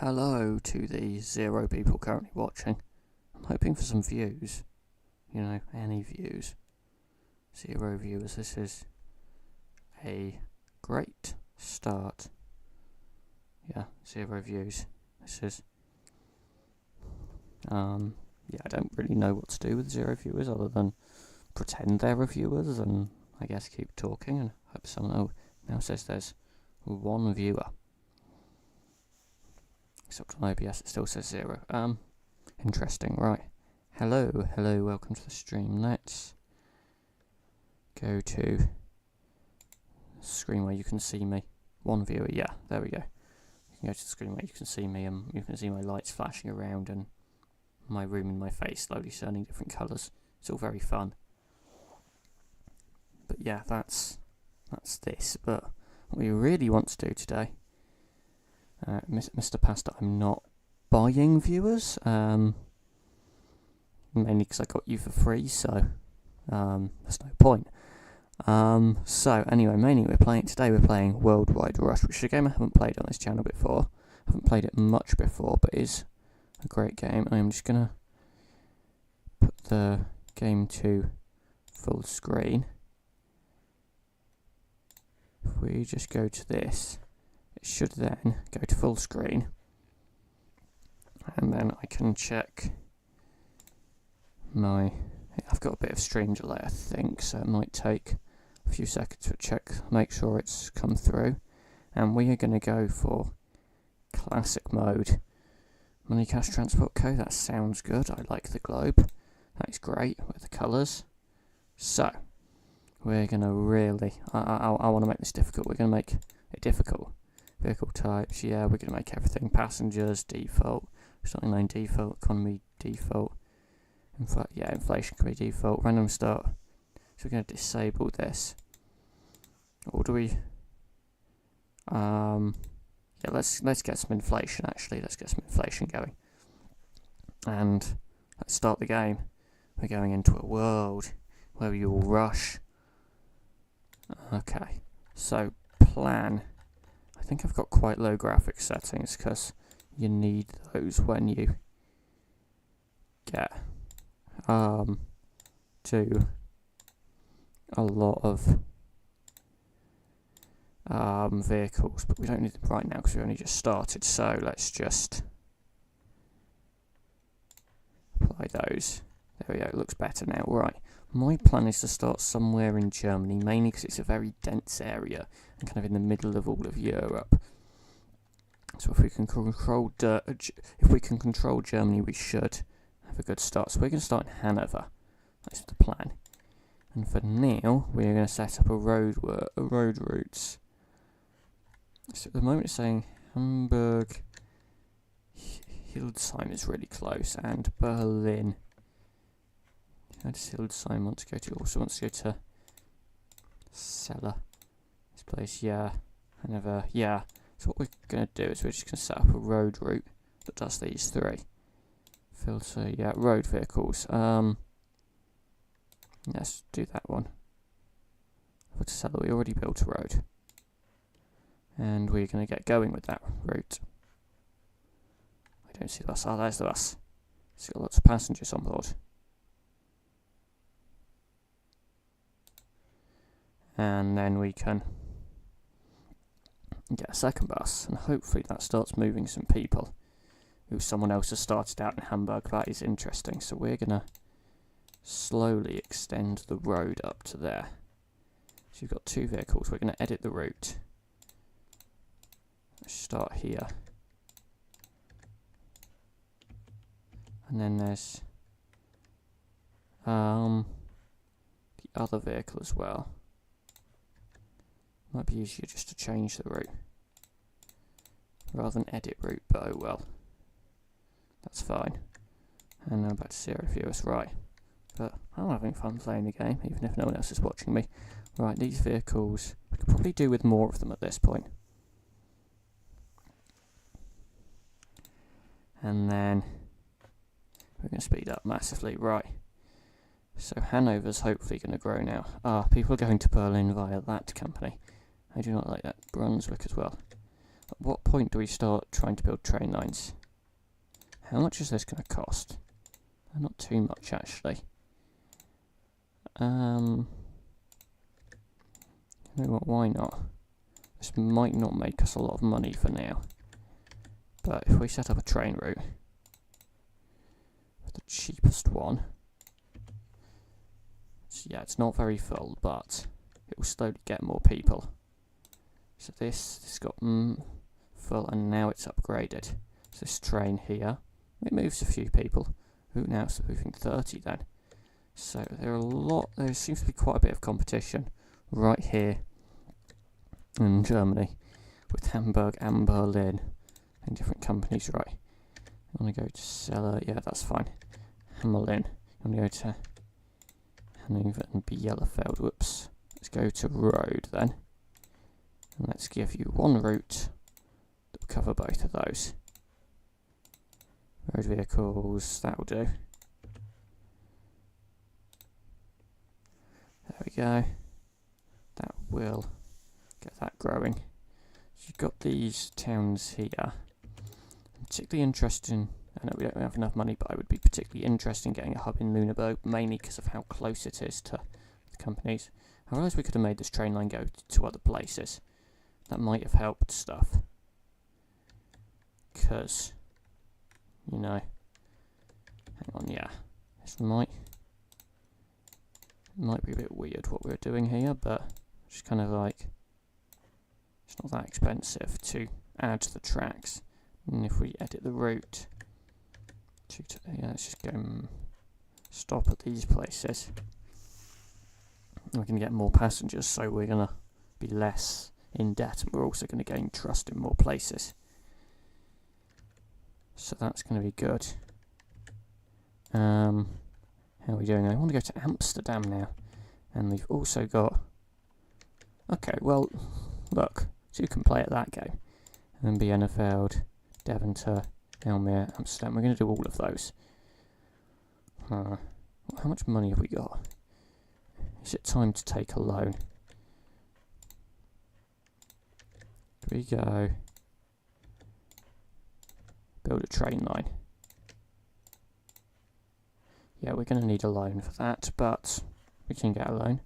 Hello to the 0 people currently watching. I'm hoping for some views. You know, any views. 0 viewers. This is a great start. Yeah, 0 views. This is... yeah, I don't really know what to do with 0 viewers other than pretend they're reviewers and I guess keep talking and hope someone now says there's 1 viewer. Except on OBS it still says 0. Interesting, right. Hello, welcome to the stream. Let's go to the screen where you can see me. 1 viewer, yeah, there we go. You can go to the screen where you can see me and you can see my lights flashing around and my room and my face slowly turning different colours. It's all very fun. But yeah, that's this. But what we really want to do today, Mr. Pastor, I'm not buying viewers, mainly because I got you for free, so there's no point. So anyway, mainly today we're playing Worldwide Rush, which is a game I haven't played on this channel before. I haven't played it much before, but is a great game. I'm just gonna put the game to full screen. If we just go to this, it should then go to full screen, and then I can check my... I've got a bit of stream delay, I think, so it might take a few seconds to check, make sure it's come through. And we are going to go for classic mode. Money Cash Transport Co. That sounds good. I like the globe. That is great with the colours. So we're going to really... I want to make this difficult. We're going to make it difficult. Vehicle types, yeah, we're going to make everything. Passengers, default. Starting line, default. Economy, default. Inflation can be default. Random start. So we're going to disable this. Or do we... yeah, let's get some inflation, actually. Let's get some inflation going. And let's start the game. We're going into a world where you will rush. Okay, so plan. I think I've got quite low graphics settings because you need those when you get to a lot of vehicles, but we don't need them right now because we only just started, so let's just apply those. There we go, it looks better now. Right, my plan is to start somewhere in Germany, mainly because it's a very dense area and kind of in the middle of all of Europe. So if we can control Germany, we should have a good start. So we're going to start in Hanover. That's the plan. And for now, we're going to set up a road routes. So at the moment it's saying Hamburg, Hildesheim is really close, and Berlin. How does Hildesheim want to go to? Also wants to go to Celle. This place, yeah. Hanover, yeah. So what we're going to do is we're just going to set up a road route that does these 3. Filter, yeah, road vehicles. Let's do that one. For to Celle, we already built a road. And we're going to get going with that route. I don't see the bus. Oh, there's the bus. It's got lots of passengers on board. And then we can get a second bus, and hopefully that starts moving some people. Ooh, someone else has started out in Hamburg. That is interesting. So we're going to slowly extend the road up to there. So you've got 2 vehicles. We're going to edit the route. Let's start here. And then there's the other vehicle as well. Might be easier just to change the route rather than edit route, but oh well. That's fine. And now back to 0 viewers, right. But I'm having fun playing the game, even if no one else is watching me. Right, these vehicles, we could probably do with more of them at this point. And then we're going to speed up massively, right. So Hanover's hopefully going to grow now. People are going to Berlin via that company. I do not like that. Brunswick as well. At what point do we start trying to build train lines? How much is this going to cost? Not too much, actually. You know what, why not? This might not make us a lot of money for now. But if we set up a train route, the cheapest one, yeah, it's not very full, but it will slowly get more people. So this got full, and now it's upgraded. So this train here, it moves a few people. Ooh, now it's moving 30 then. So there seems to be quite a bit of competition right here in Germany with Hamburg and Berlin and different companies, right? I want to go to Celle, yeah, that's fine. Hamelin. I want to go to Hanover and Bielefeld. Whoops. Let's go to road then. And let's give you one route that will cover both of those. Road vehicles, that'll do. There we go. That will get that growing. So you've got these towns here. I'm particularly interested in, I know we don't have enough money, but I would be particularly interested in getting a hub in Lüneburg, mainly because of how close it is to the companies. I realised we could have made this train line go to other places. That might have helped stuff. Because, you know, hang on, yeah, this might be a bit weird what we're doing here, but just kind of like, it's not that expensive to add to the tracks. And if we edit the route, yeah, let's just go stop at these places. We can get more passengers, so we're going to be less in debt, and we're also going to gain trust in more places. So that's going to be good. How are we doing? I want to go to Amsterdam now. And we've also got... Okay, well, look. So you can play at that game. And then Bielefeld, Deventer, Almere, Amsterdam. We're going to do all of those. How much money have we got? Is it time to take a loan? Here we go. Build a train line. Yeah, we're going to need a loan for that, but we can get a loan.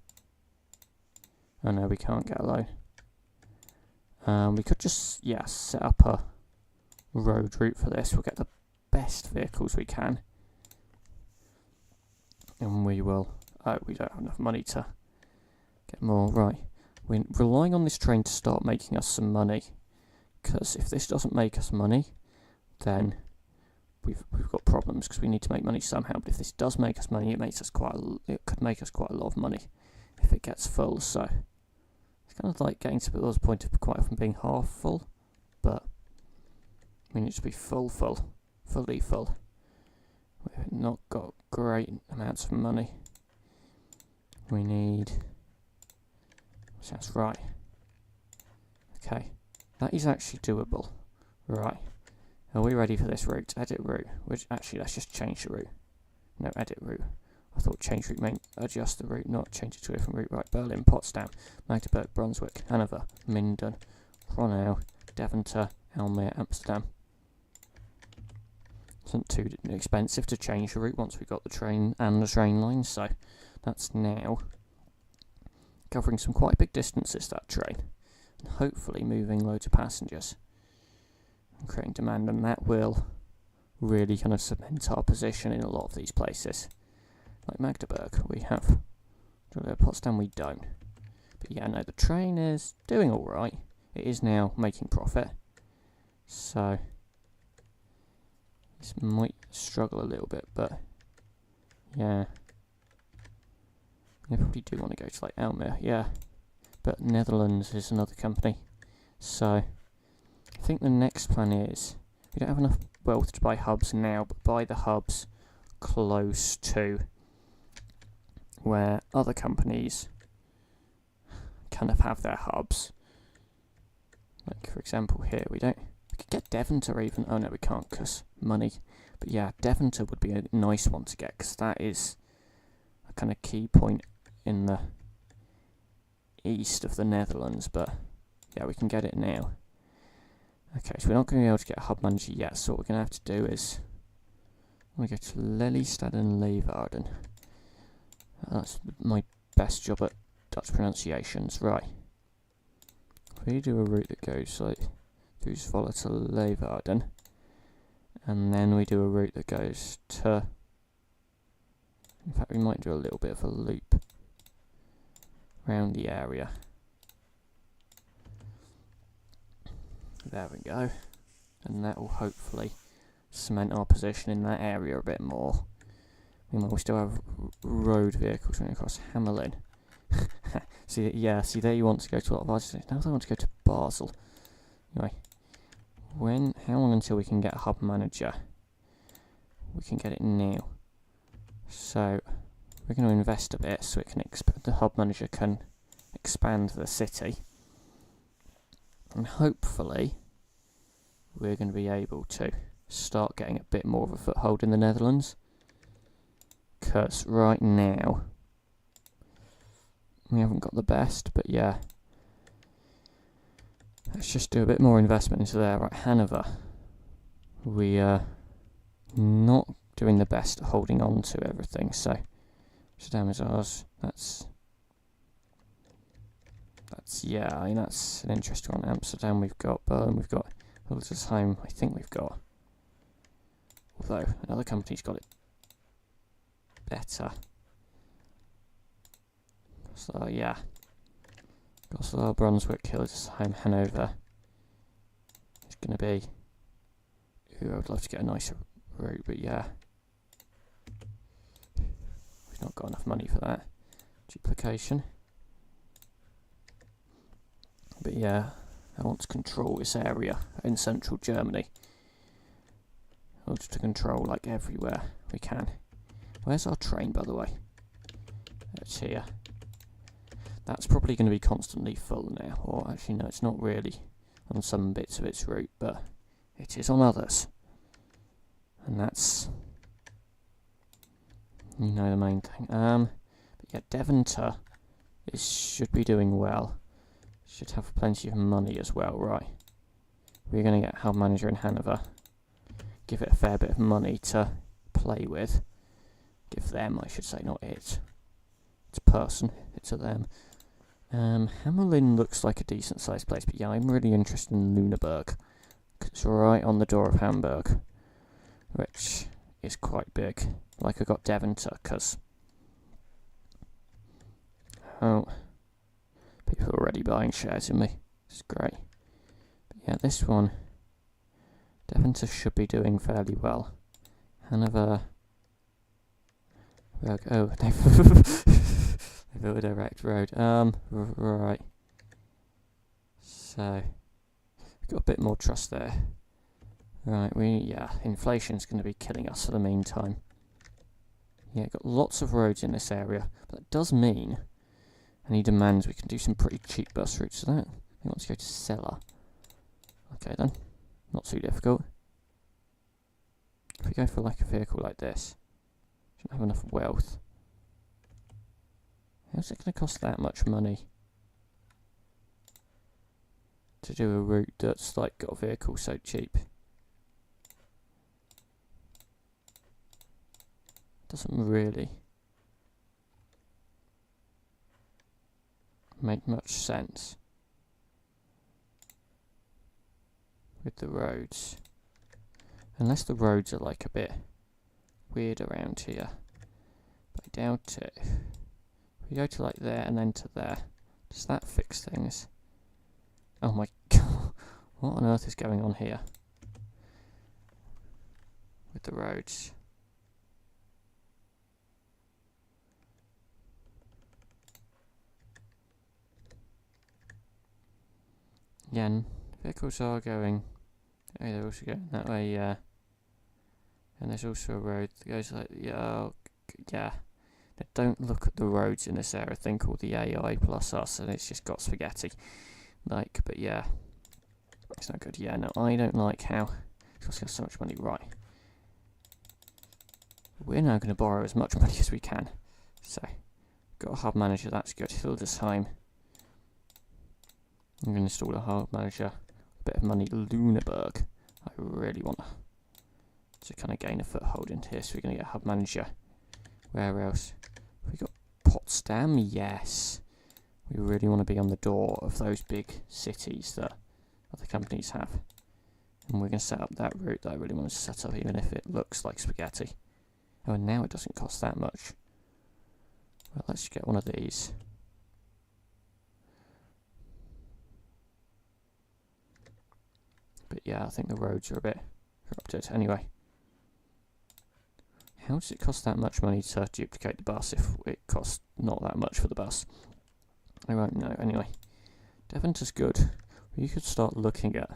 Oh no, we can't get a loan. We could just, yeah, set up a road route for this. We'll get the best vehicles we can. And we will... Oh, we don't have enough money to get more. Right. We're relying on this train to start making us some money. Because if this doesn't make us money, then we've got problems, because we need to make money somehow. But if this does make us money, it could make us quite a lot of money if it gets full. So it's kind of like getting to the point of quite often being half full, but we need to be fully full. We've not got great amounts of money. We need... Sounds right. Okay, that is actually doable. Right. Are we ready for this route? Edit route. Which actually, let's just change the route. No, edit route. I thought change route meant adjust the route, not change it to a different route. Right, Berlin, Potsdam, Magdeburg, Brunswick, Hanover, Minden, Gronau, Deventer, Almere, Amsterdam. It's not too expensive to change the route once we've got the train and the train line, so that's now covering some quite big distances, that train, and hopefully moving loads of passengers and creating demand, and that will really kind of cement our position in a lot of these places. Like Magdeburg, we have. Potsdam, we don't. But yeah, no, the train is doing alright. It is now making profit. So this might struggle a little bit, but yeah. I probably do want to go to like Almere, yeah. But Netherlands is another company. So I think the next plan is, we don't have enough wealth to buy hubs now, but buy the hubs close to where other companies kind of have their hubs. Like for example here, we could get Deventer even. Oh no, we can't because money. But yeah, Deventer would be a nice one to get, because that is a kind of key point in the east of the Netherlands. But yeah, we can get it now. Okay, so we're not going to be able to get a hub manager yet, so what we're going to have to do is I'm going to go to Lelystad and Leeuwarden. That's my best job at Dutch pronunciations. Right. If we do a route that goes like through Zwolle to Leeuwarden, and then we do a route that goes to... In fact, we might do a little bit of a loop around the area. There we go. And that will hopefully cement our position in that area a bit more. Meanwhile, we still have road vehicles running across Hamelin. See, there you want to go to a lot of Basel. Now I want to go to Basel. Anyway, how long until we can get a hub manager? We can get it now. So, we're going to invest a bit so it can the hub manager can expand the city. And hopefully, we're going to be able to start getting a bit more of a foothold in the Netherlands. Because right now, we haven't got the best, but yeah. Let's just do a bit more investment into there. Right, Hanover. We are not doing the best at holding on to everything, so Amsterdam is ours. That's yeah, I mean that's an interesting one. Amsterdam we've got, Berlin we've got, Hildesheim I think we've got. Although another company's got it better. So yeah. Goslar, Brunswick, Hildesheim, Hanover. It's gonna be I would love to get a nicer route, but yeah. We've not got enough money for that. Duplication. But yeah, I want to control this area in central Germany. I want to control like everywhere we can. Where's our train, by the way? It's here. That's probably going to be constantly full now. Or actually, no, it's not really on some bits of its route, but it is on others. And that's, you know, the main thing. But yeah, Deventer should be doing well. Should have plenty of money as well, right? We're going to get hub manager in Hanover. Give it a fair bit of money to play with. Give them, I should say, not it. It's a person, it's a them. Hamelin looks like a decent sized place, but yeah, I'm really interested in Lüneburg. It's right on the door of Hamburg, which is quite big. Like I got Deventer, because people are already buying shares in me. It's great. But yeah, this one, Deventer should be doing fairly well. Hanover. Oh, they've built a direct road. Right. So, we've got a bit more trust there. Right, inflation's going to be killing us for the meantime. Yeah, got lots of roads in this area, but that does mean, and he demands we can do some pretty cheap bus routes. So that he wants to go to Celle. Okay then, not too difficult. If we go for like a vehicle like this, shouldn't have enough wealth. How's it going to cost that much money to do a route that's like got a vehicle so cheap? Doesn't really make much sense with the roads, unless the roads are like a bit weird around here, but I doubt it. We go to like there and then to there. Does that fix things? Oh my god, what on earth is going on here with the roads? Again, vehicles are going. Oh, they're also going that way, yeah. And there's also a road that goes like, yeah. Don't look at the roads in this area. Think all the AI plus us, and it's just got spaghetti. Like, but yeah, it's not good. Yeah, no, I don't like how it's costing us so much money. Right, we're now going to borrow as much money as we can. So, got a hub manager. That's good. Hildesheim. I'm going to install a hub manager. a bit of money. Luneburg. I really want to kind of gain a foothold into here, so we're going to get hub manager. Where else? We got Potsdam, yes. We really want to be on the door of those big cities that other companies have. And we're going to set up that route that I really wanted to set up, even if it looks like spaghetti. Oh, and now it doesn't cost that much. Well, let's get one of these. But yeah, I think the roads are a bit corrupted. Anyway. How does it cost that much money to duplicate the bus if it costs not that much for the bus? I won't know. Anyway, Devon's good. You could start looking at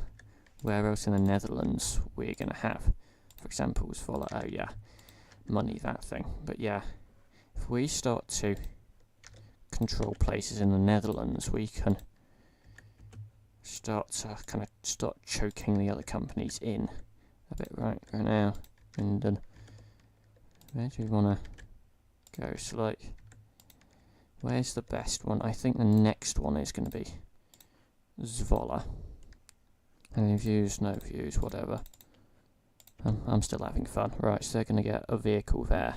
where else in the Netherlands we're going to have. For example, Zwolle. Oh yeah, money, that thing. But yeah, if we start to control places in the Netherlands, we can start to start choking the other companies in a bit right now. And where do we want to go? So like, where's the best one? I think the next one is going to be Zwolle. Any views? No views, whatever. I'm still having fun. Right, so they're going to get a vehicle there.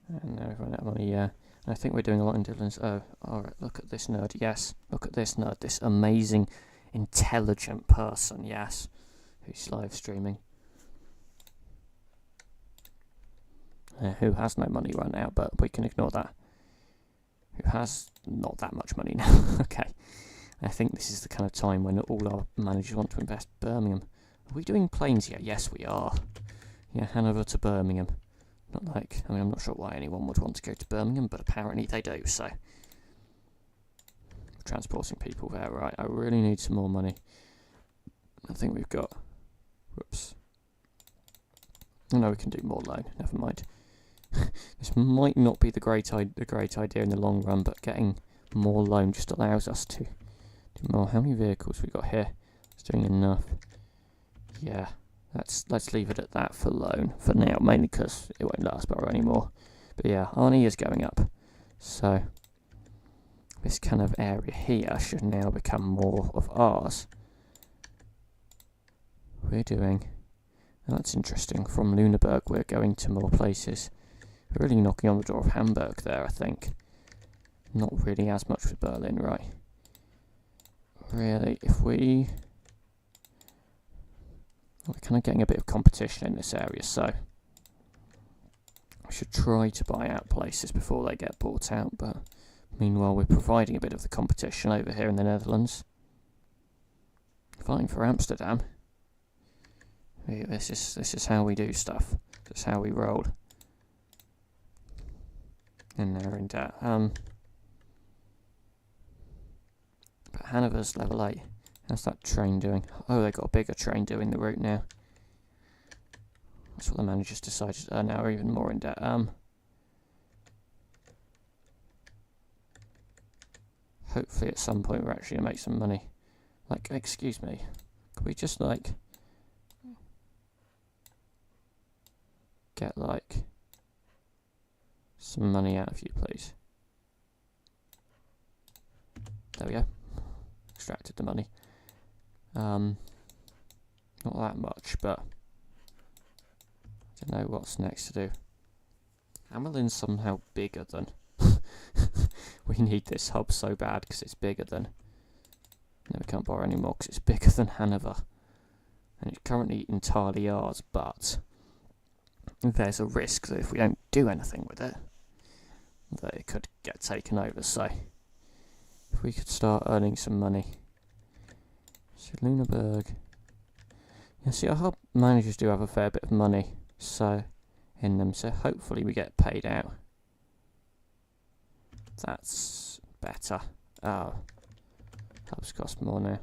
And now we've run out of money, yeah. And I think we're doing a lot in Netherlands. Oh, alright, look at this nerd, yes. Look at this nerd, this amazing, intelligent person, yes. Who's live streaming. Who has no money right now, but we can ignore that. Who has not that much money now. Okay. I think this is the kind of time when all our managers want to invest. Birmingham. Are we doing planes yet? Yes, we are. Yeah, Hanover to Birmingham. Not like, I mean, I'm not sure why anyone would want to go to Birmingham, but apparently they do, so. Transporting people there, right. I really need some more money. I think we've got, whoops. Oh no, we can do more loan, never mind. This might not be the great idea in the long run, but getting more loan just allows us to do more. How many vehicles we got here? It's doing enough. Yeah, let's leave it at that for loan for now, mainly because it won't last bar anymore. But yeah, Arnie is going up, so this kind of area here should now become more of ours. We're doing. That's interesting. From Luneburg, we're going to more places. We're really knocking on the door of Hamburg there, I think. Not really as much with Berlin, right? Really, if we're kind of getting a bit of competition in this area, so we should try to buy out places before they get bought out, but meanwhile we're providing a bit of the competition over here in the Netherlands. Fine for Amsterdam. This is how we do stuff. This is how we roll. And they're in debt. But Hanover's level 8. How's that train doing? Oh, they got a bigger train doing the route now. That's what the managers decided. Now we're even more in debt. Hopefully at some point we're actually going to make some money. Like, excuse me. Could we just, like, get, like, some money out of you, please? There we go. Extracted the money. Not that much, but I don't know what's next to do. Hamelin's somehow bigger than... We need this hub so bad because it's bigger than... No, we can't borrow anymore because it's bigger than Hanover. And it's currently entirely ours, but there's a risk that if we don't do anything with it, that it could get taken over. So if we could start earning some money. So Luneburg. Yeah, see, our hub managers do have a fair bit of money in them, so hopefully we get paid out. That's better. Oh, hubs cost more now.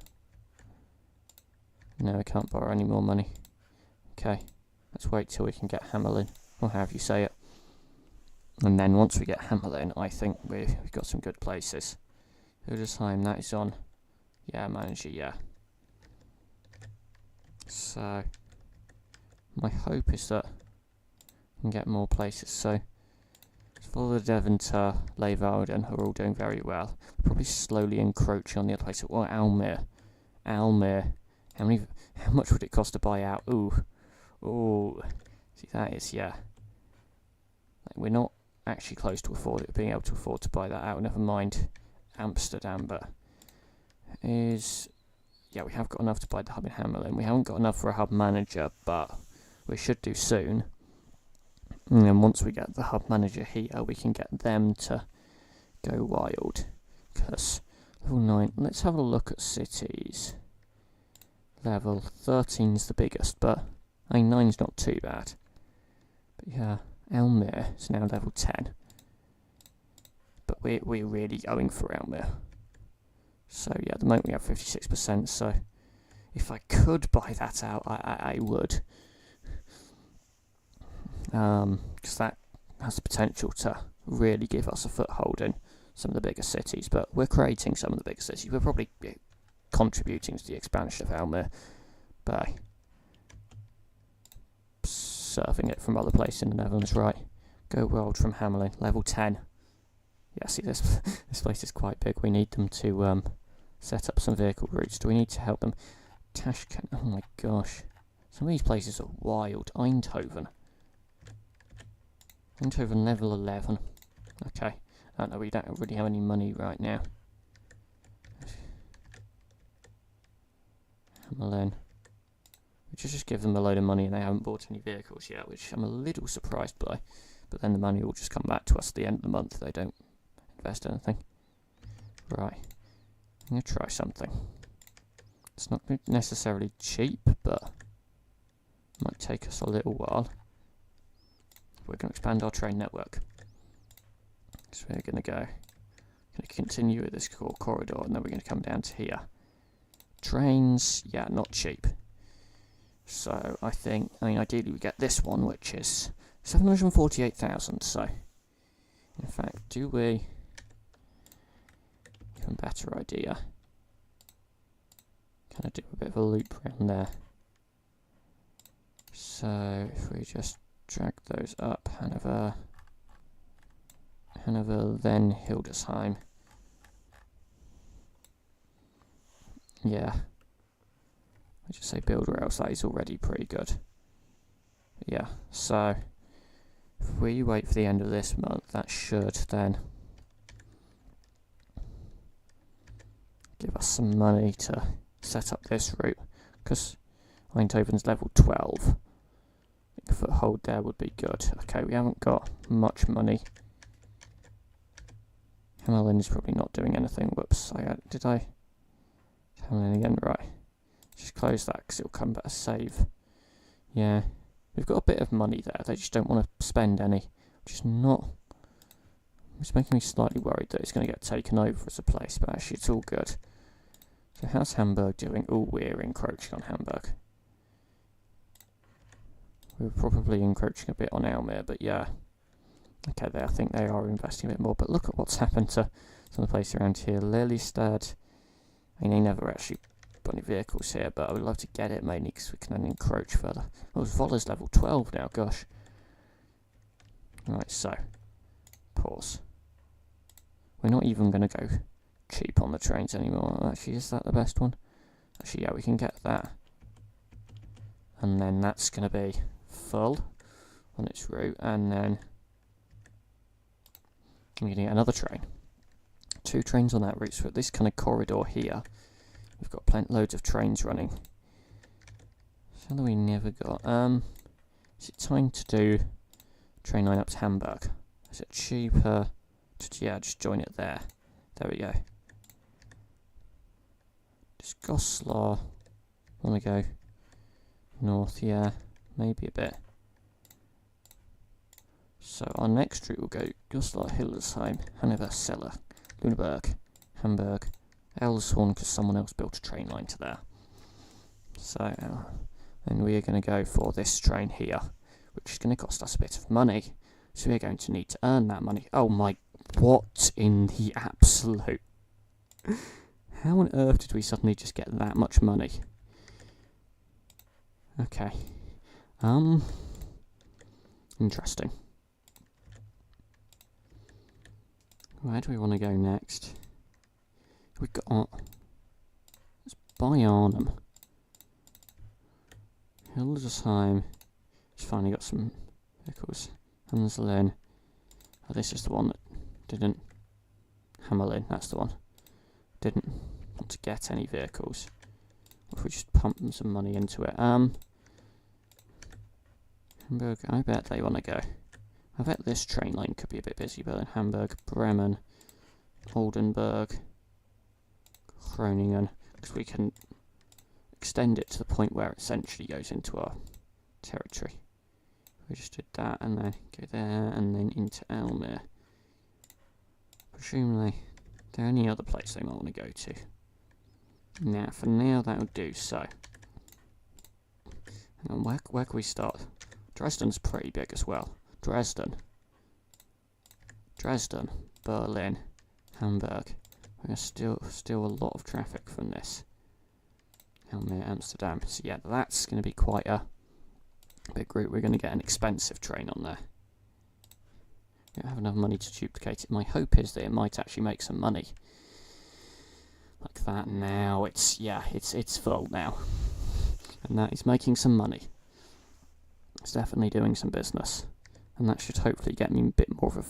No, we can't borrow any more money. Okay, let's wait till we can get Hamelin, or however you say it. And then once we get Hamelin, I think we've got some good places. Hildesheim, that is on. Yeah, manager, yeah. So, my hope is that we can get more places. So, Follow Devonter, Leeuwarden are all doing very well. Probably slowly encroaching on the other place. Well, Almere. How much would it cost to buy out? Ooh. See, that is, yeah. Like, we're not actually close to being able to afford to buy that out. Never mind Amsterdam, but yeah, we have got enough to buy the hub in Hamelin. We haven't got enough for a hub manager, but we should do soon. And then once we get the hub manager here, we can get them to go wild. Because level 9, let's have a look at cities. Level 13's the biggest, but I mean 9's not too bad. But yeah, Almere is now level 10. But we're really going for Almere. So yeah, at the moment we have 56%, so if I could buy that out, I would. Because that has the potential to really give us a foothold in some of the bigger cities. But we're creating some of the bigger cities. We're probably contributing to the expansion of Almere by serving it from other places in the Netherlands. Right, go world from Hamelin, level 10. Yeah, see, this place is quite big. We need them to set up some vehicle routes. Do we need to help them? Tashkent, oh my gosh. Some of these places are wild. Eindhoven level 11. Okay. I don't know, we don't really have any money right now. Hamelin. We just give them a load of money and they haven't bought any vehicles yet, which I'm a little surprised by. But then the money will just come back to us at the end of the month if they don't invest anything. Right. I'm going to try something. It's not necessarily cheap, but it might take us a little while. We're going to expand our train network. So we're going to continue with this core corridor, and then we're going to come down to here. Trains, yeah, not cheap. So I mean, ideally we get this one, which is 748,000. So, in fact, do we? Even better idea. Kind of do a bit of a loop around there. So if we just drag those up, Hanover, then Hildesheim. Yeah. I just say build rails, that is already pretty good. Yeah, so if we wait for the end of this month, that should then give us some money to set up this route, because Eindhoven's level 12. A foothold there would be good. Okay, we haven't got much money. Hamelin is probably not doing anything. Whoops, did I? Hamelin again, right. Just close that because it'll come back as save. Yeah, we've got a bit of money there. They just don't want to spend any, which is not. It's making me slightly worried that it's going to get taken over as a place, but actually it's all good. So how's Hamburg doing? Oh, we're encroaching on Hamburg. We're probably encroaching a bit on Almere, but yeah. Okay, I think they are investing a bit more, but look at what's happened to some of the places around here. Lelystad. I mean, they never actually put any vehicles here, but I would love to get it mainly because we can then encroach further. Oh, Voller's level 12 now, gosh. Right, so, pause. We're not even going to go cheap on the trains anymore. Actually, is that the best one? Actually, yeah, we can get that. And then that's going to be full on its route, and then I'm going to get another train. 2 trains on that route, so at this kind of corridor here, we've got loads of trains running. Something we never got. Is it time to do train line up to Hamburg? Is it cheaper? Yeah, just join it there. There we go. Does Goslar want to go north? Yeah, maybe a bit. So our next route will go Goslar, Hildesheim, Hanover, Celle, Lüneburg, Hamburg, Elshorn, because someone else built a train line to there. So then we are going to go for this train here, which is going to cost us a bit of money. So we're going to need to earn that money. Oh my, what in the absolute? How on earth did we suddenly just get that much money? Okay. Interesting. Where do we want to go next? We got... Let's buy Arnhem. Hildesheim. Just finally got some vehicles. Hanslin. Oh, this is the one that didn't... Hamelin, that's the one. Didn't want to get any vehicles. If we just pump some money into it. Hamburg, I bet they want to go. I bet this train line could be a bit busy, but then Hamburg, Bremen, Oldenburg, Groningen, because we can extend it to the point where it essentially goes into our territory. We just did that, and then go there, and then into Elmere. Presumably, there any other place they might want to go to. Now, for now, that'll do. So, hang on, where can we start? Dresden's pretty big as well. Dresden, Berlin, Hamburg. We're going to steal a lot of traffic from this. Elmere, Amsterdam. So yeah, that's going to be quite a big route. We're going to get an expensive train on there. We don't have enough money to duplicate it. My hope is that it might actually make some money. Like that now. It's full now. And that is making some money. It's definitely doing some business. And that should hopefully get me a bit more of a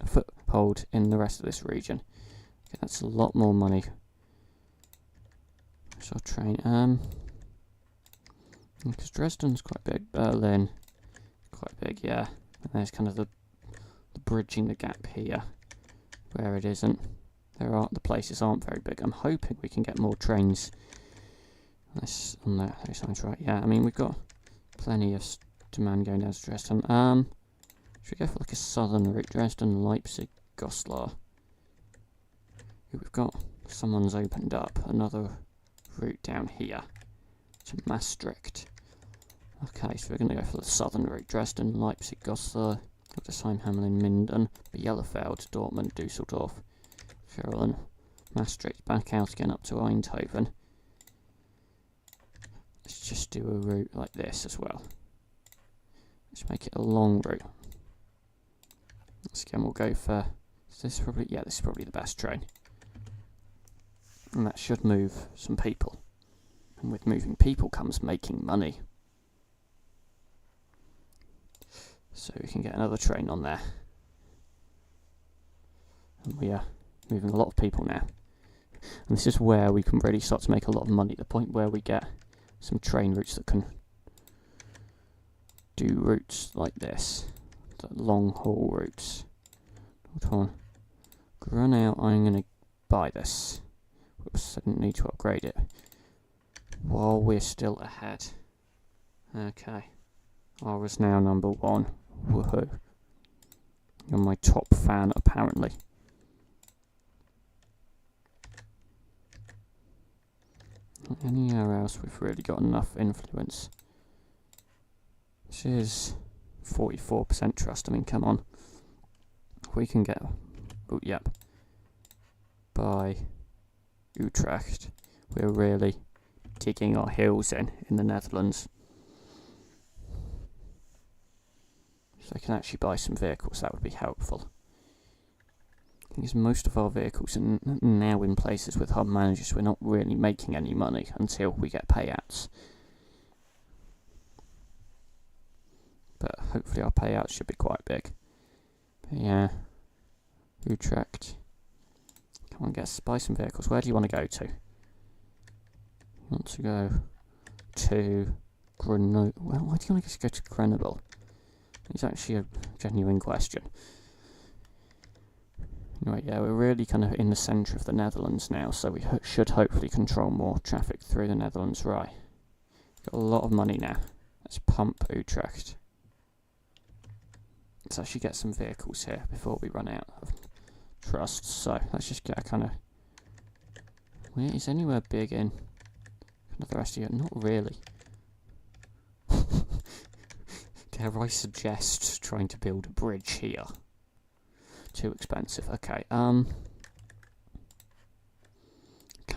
foothold in the rest of this region. Okay, that's a lot more money. So train, because Dresden's quite big, Berlin, quite big, yeah. And there's kind of the bridging the gap here, where it isn't. The places aren't very big. I'm hoping we can get more trains. This on those lines, right? Yeah, I mean we've got plenty of demand going down to Dresden. Should we go for like a southern route? Dresden, Leipzig, Goslar. We've got someone's opened up another route down here to Maastricht. Okay, so we're going to go for the southern route. Dresden, Leipzig, Goslar, Hildesheim, Hamelin, Minden, Bielefeld, Dortmund, Dusseldorf, Ferrollen, Maastricht, back out again up to Eindhoven. Let's just do a route like this as well. Let's make it a long route. Once again, we'll go for... this is probably the best train. And that should move some people. And with moving people comes making money. So we can get another train on there. And we are moving a lot of people now. And this is where we can really start to make a lot of money. The point where we get some train routes that can do routes like this. The long haul routes. Hold on. Run out, I'm going to buy this. Whoops, I didn't need to upgrade it. While we're still ahead. Okay. I was now number 1. Woohoo. You're my top fan, apparently. Anywhere else we've really got enough influence. This is 44% trust. I mean, come on. We can get... oh, yep. By Utrecht. We're really digging our heels in the Netherlands. So I can actually buy some vehicles, that would be helpful. The thing is, most of our vehicles are now in places with hub managers. We're not really making any money until we get payouts. But hopefully our payouts should be quite big. But yeah, Utrecht. Come on, buy some vehicles. Where do you want to go to? You want to go to Grenoble? Well, why do you want to go to Grenoble? It's actually a genuine question. Anyway, yeah, we're really kind of in the centre of the Netherlands now, so we should hopefully control more traffic through the Netherlands. Right. Got a lot of money now. Let's pump Utrecht. Let's actually get some vehicles here before we run out of trust. So let's just get a kind of... where is anywhere big in kind of the rest of you? Not really. Dare I suggest trying to build a bridge here? Too expensive. Okay, kind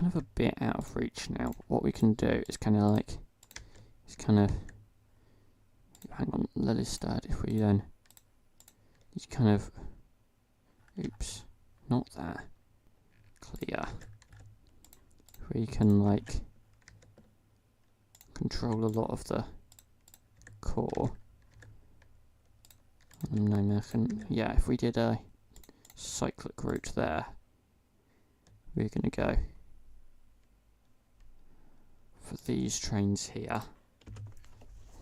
of a bit out of reach now. What we can do is kind of like... hang on, Lelystad, if we then... it's kind of... oops. not that. Clear. We can, like, control a lot of the core. No, yeah, if we did a cyclic route there, we're going to go for these trains here.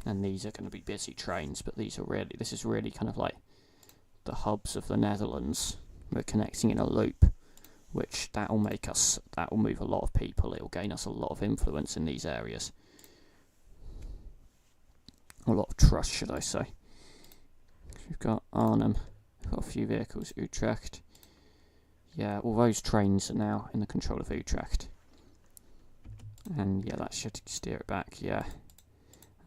And these are going to be busy trains, but this is really kind of like the hubs of the Netherlands. We're connecting in a loop, which that'll move a lot of people. It'll gain us a lot of influence in these areas. A lot of trust, should I say. We've got Arnhem, we've got a few vehicles, Utrecht. Yeah, all those trains are now in the control of Utrecht. And yeah, that should steer it back, yeah.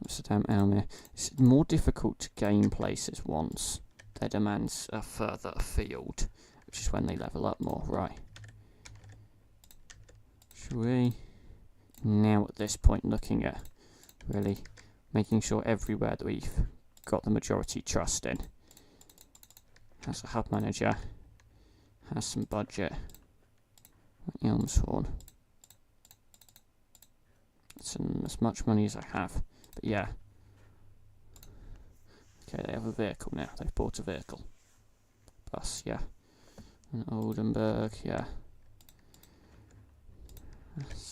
Amsterdam, Almere. It's more difficult to gain places once their demands are further afield, which is when they level up more, right. Should we? Now at this point, looking at really making sure everywhere that we've got the majority trust in has a hub manager, has some budget. Elmshorn. It's as much money as I have. But yeah. Okay, they have a vehicle now. They've bought a vehicle. Bus, yeah. And Oldenburg, yeah.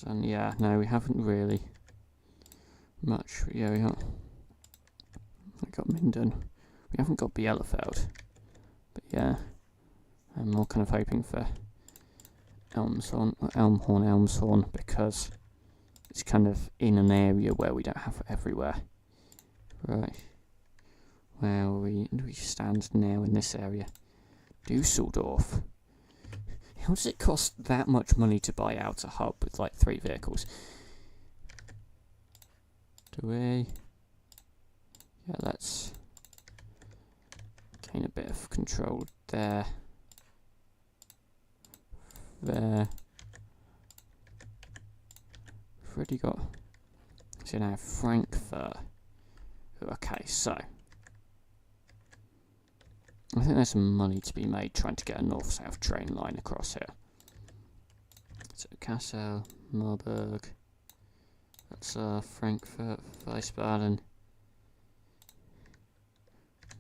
And yeah, no, we haven't really much. Yeah, we got Minden. We haven't got Bielefeld. But yeah, I'm more kind of hoping for Elmshorn, because it's kind of in an area where we don't have it everywhere. Right. Where we stand now in this area. Dusseldorf. How does it cost that much money to buy out a hub with like 3 vehicles? Do we? Yeah, let's gain a bit of control there. There. We've already got. So now Frankfurt. Okay, so I think there's some money to be made trying to get a north-south train line across here. So Kassel, Marburg. That's Frankfurt, Wiesbaden,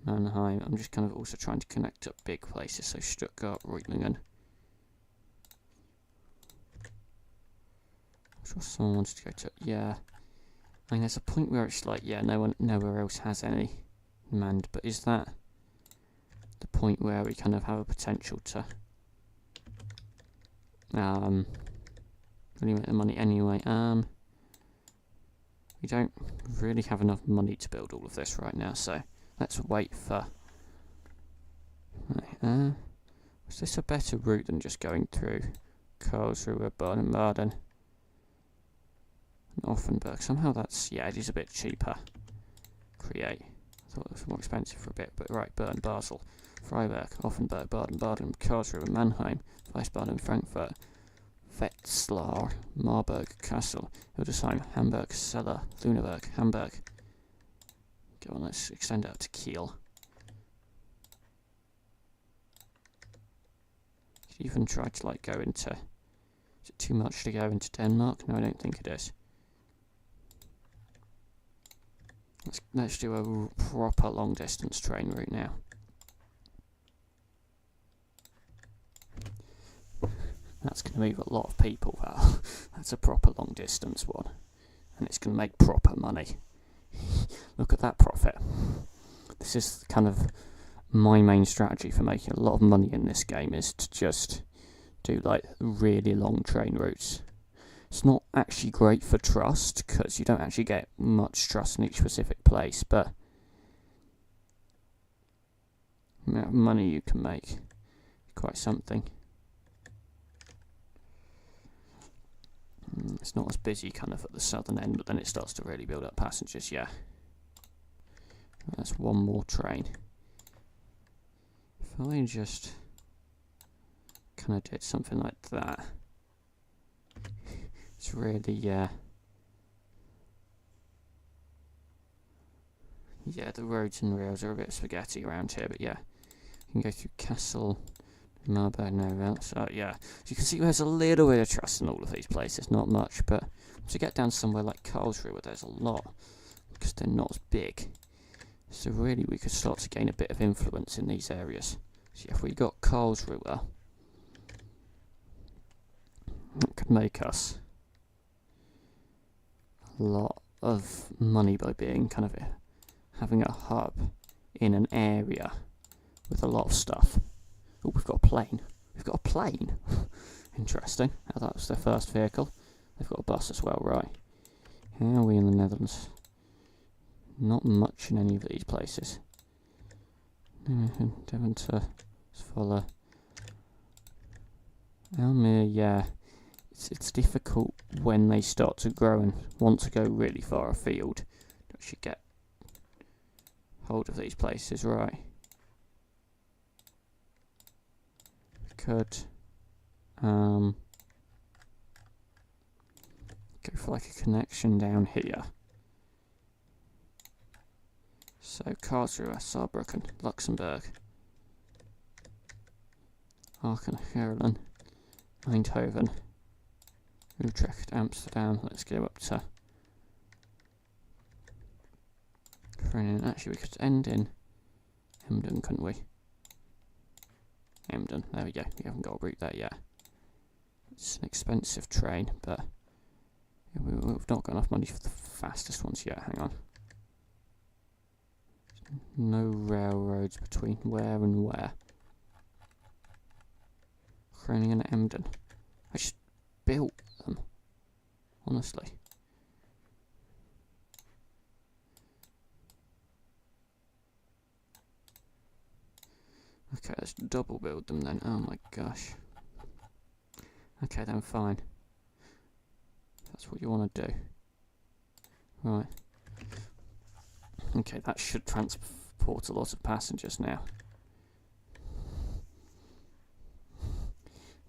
Mannheim. I'm just kind of also trying to connect up big places, so Stuttgart, Reutlingen. I'm sure someone wants to go to, yeah. I mean, there's a point where it's like, yeah, nowhere else has any demand, but is that the point where we kind of have a potential to really make the money anyway? We don't really have enough money to build all of this right now, so let's wait for. Right, is this a better route than just going through Karlsruhe, Baden-Baden, and Offenburg? Somehow that's, yeah, it is a bit cheaper. Create. I thought it was more expensive for a bit, but right, Bern, Basel, Freiburg, Offenburg, Baden-Baden, Karlsruhe, Mannheim, Wiesbaden, Frankfurt, Wetzlar, Marburg, Kassel, Hildesheim, Hamburg, Celle, Lüneburg, Hamburg. Go on, let's extend out to Kiel. Could even try to like go into. Is it too much to go into Denmark? No, I don't think it is. Let's do a proper long distance train route now. That's going to move a lot of people, Val. That's a proper long distance one. And it's going to make proper money. Look at that profit. This is kind of my main strategy for making a lot of money in this game, is to just do like really long train routes. It's not actually great for trust, because you don't actually get much trust in each specific place, but the amount of money you can make is quite something. It's not as busy kind of at the southern end, but then it starts to really build up passengers, yeah. That's one more train. If I just kind of did something like that, it's really, yeah, the roads and rails are a bit spaghetti around here, but yeah. You can go through Kassel, Marburg, no, so yeah. So you can see there's a little bit of trust in all of these places, not much, but to get down somewhere like Karlsruhe where there's a lot, because they're not as big. So really we could start to gain a bit of influence in these areas. So if we got Karlsruhe, that could make us a lot of money by being kind of having a hub in an area with a lot of stuff. Oh, we've got a plane. We've got a plane. Interesting. Oh, that was their first vehicle. They've got a bus as well, right. How are we in the Netherlands? Not much in any of these places. Devon to Zwolle. Almere, yeah. It's difficult when they start to grow and want to go really far afield to actually get hold of these places, right. Could go for like a connection down here. So Karlsruhe, Saarbrücken, Luxembourg, Aachen, Heerlen, Eindhoven, Utrecht, Amsterdam. Let's go up to Groningen. Actually, we could end in Emden, couldn't we? Emden, there we go. We haven't got a route there yet. It's an expensive train, but we've not got enough money for the fastest ones yet. Hang on. No railroads between where and where. Groningen and Emden. I just built them, honestly. Okay, let's double build them then. Oh my gosh. Okay, then fine. That's what you want to do. Right. Okay, that should transport a lot of passengers now.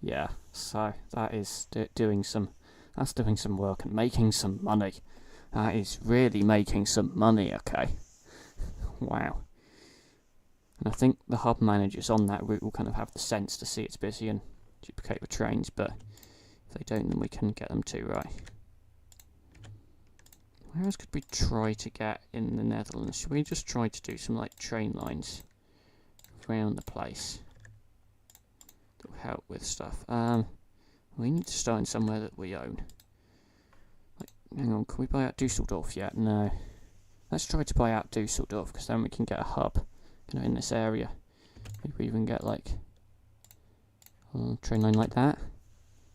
Yeah, so that is doing some work and making some money. That is really making some money, okay. Wow. And I think the hub managers on that route will kind of have the sense to see it's busy and duplicate the trains, but if they don't, then we can get them too, right. Where else could we try to get in the Netherlands? Should we just try to do some like train lines around the place that will help with stuff? We need to start in somewhere that we own. Like, hang on, can we buy out Dusseldorf yet? No. Let's try to buy out Dusseldorf, because then we can get a hub in this area. Maybe we even get like a train line like that.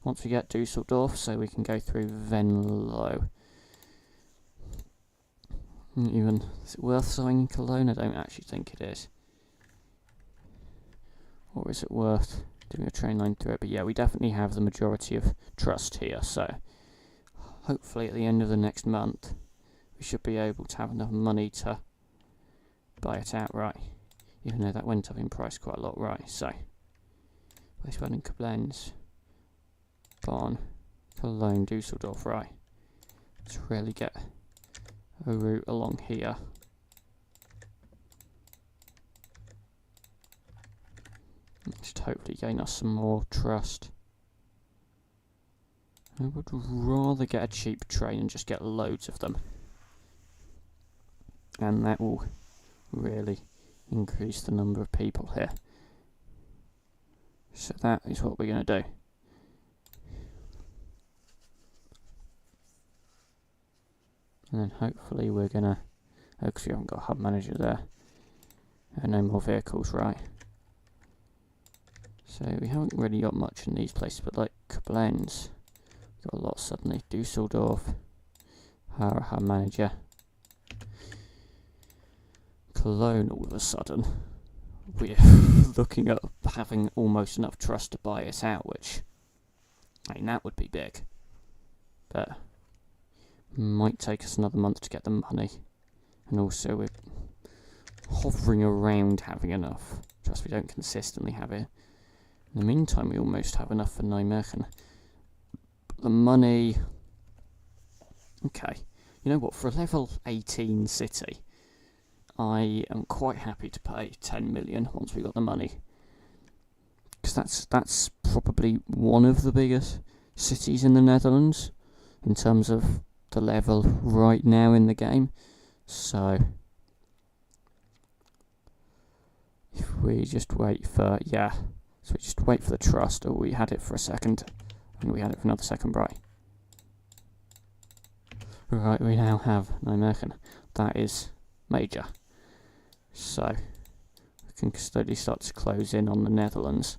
Once we get Dusseldorf, so we can go through Venlo. Even, is it worth selling in Cologne? I don't actually think it is. Or is it worth doing a train line through it? But yeah, we definitely have the majority of trust here, so hopefully at the end of the next month we should be able to have enough money to buy it outright. Even though that went up in price quite a lot, right? So, Wiesbaden, Koblenz, Bonn, Cologne, Dusseldorf, right? Let's really get a route along here. Just hopefully gain us some more trust. I would rather get a cheap train and just get loads of them. And that will really increase the number of people here. So that is what we're going to do. And then hopefully we're going to, because we haven't got a hub manager there, no more vehicles, right? So we haven't really got much in these places, but like Koblenz, got a lot suddenly. Dusseldorf, hub manager. Cologne, all of a sudden, we're looking at having almost enough trust to buy us out, which, I mean, that would be big. But might take us another month to get the money. And also we're hovering around having enough. Just we don't consistently have it. In the meantime, we almost have enough for Nijmegen. But the money... Okay, you know what, for a level 18 city, I am quite happy to pay 10 million once we got the money. because that's probably one of the biggest cities in the Netherlands in terms of the level right now in the game. So if we just wait for, so we just wait for the trust. Oh, we had it for a second, and we had it for another second, right? Right, we now have Nijmegen. That is major. So we can slowly start to close in on the Netherlands.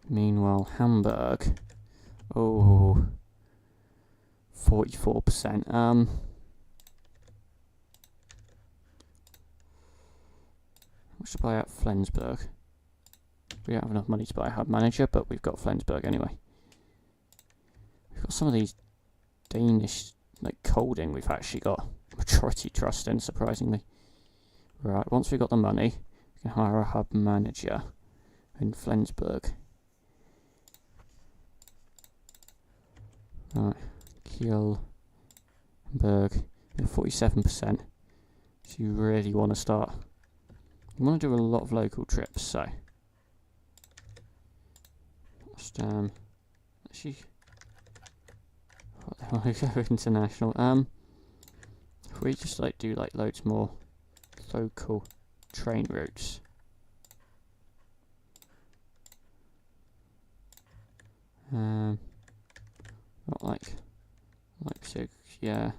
Meanwhile, Hamburg. Oh, 44%. We should buy out Flensburg. We don't have enough money to buy a hub manager, but we've got Flensburg anyway. We've got some of these Danish, like Colding, we've actually got majority trust in, surprisingly. Right, once we've got the money, we can hire a hub manager in Flensburg. Right, Kielburg, 47%. So you really want to start. You want to do a lot of local trips, so. Just, actually, what the hell, we go international. If we just do loads more local train routes. Not Leipzig, yeah.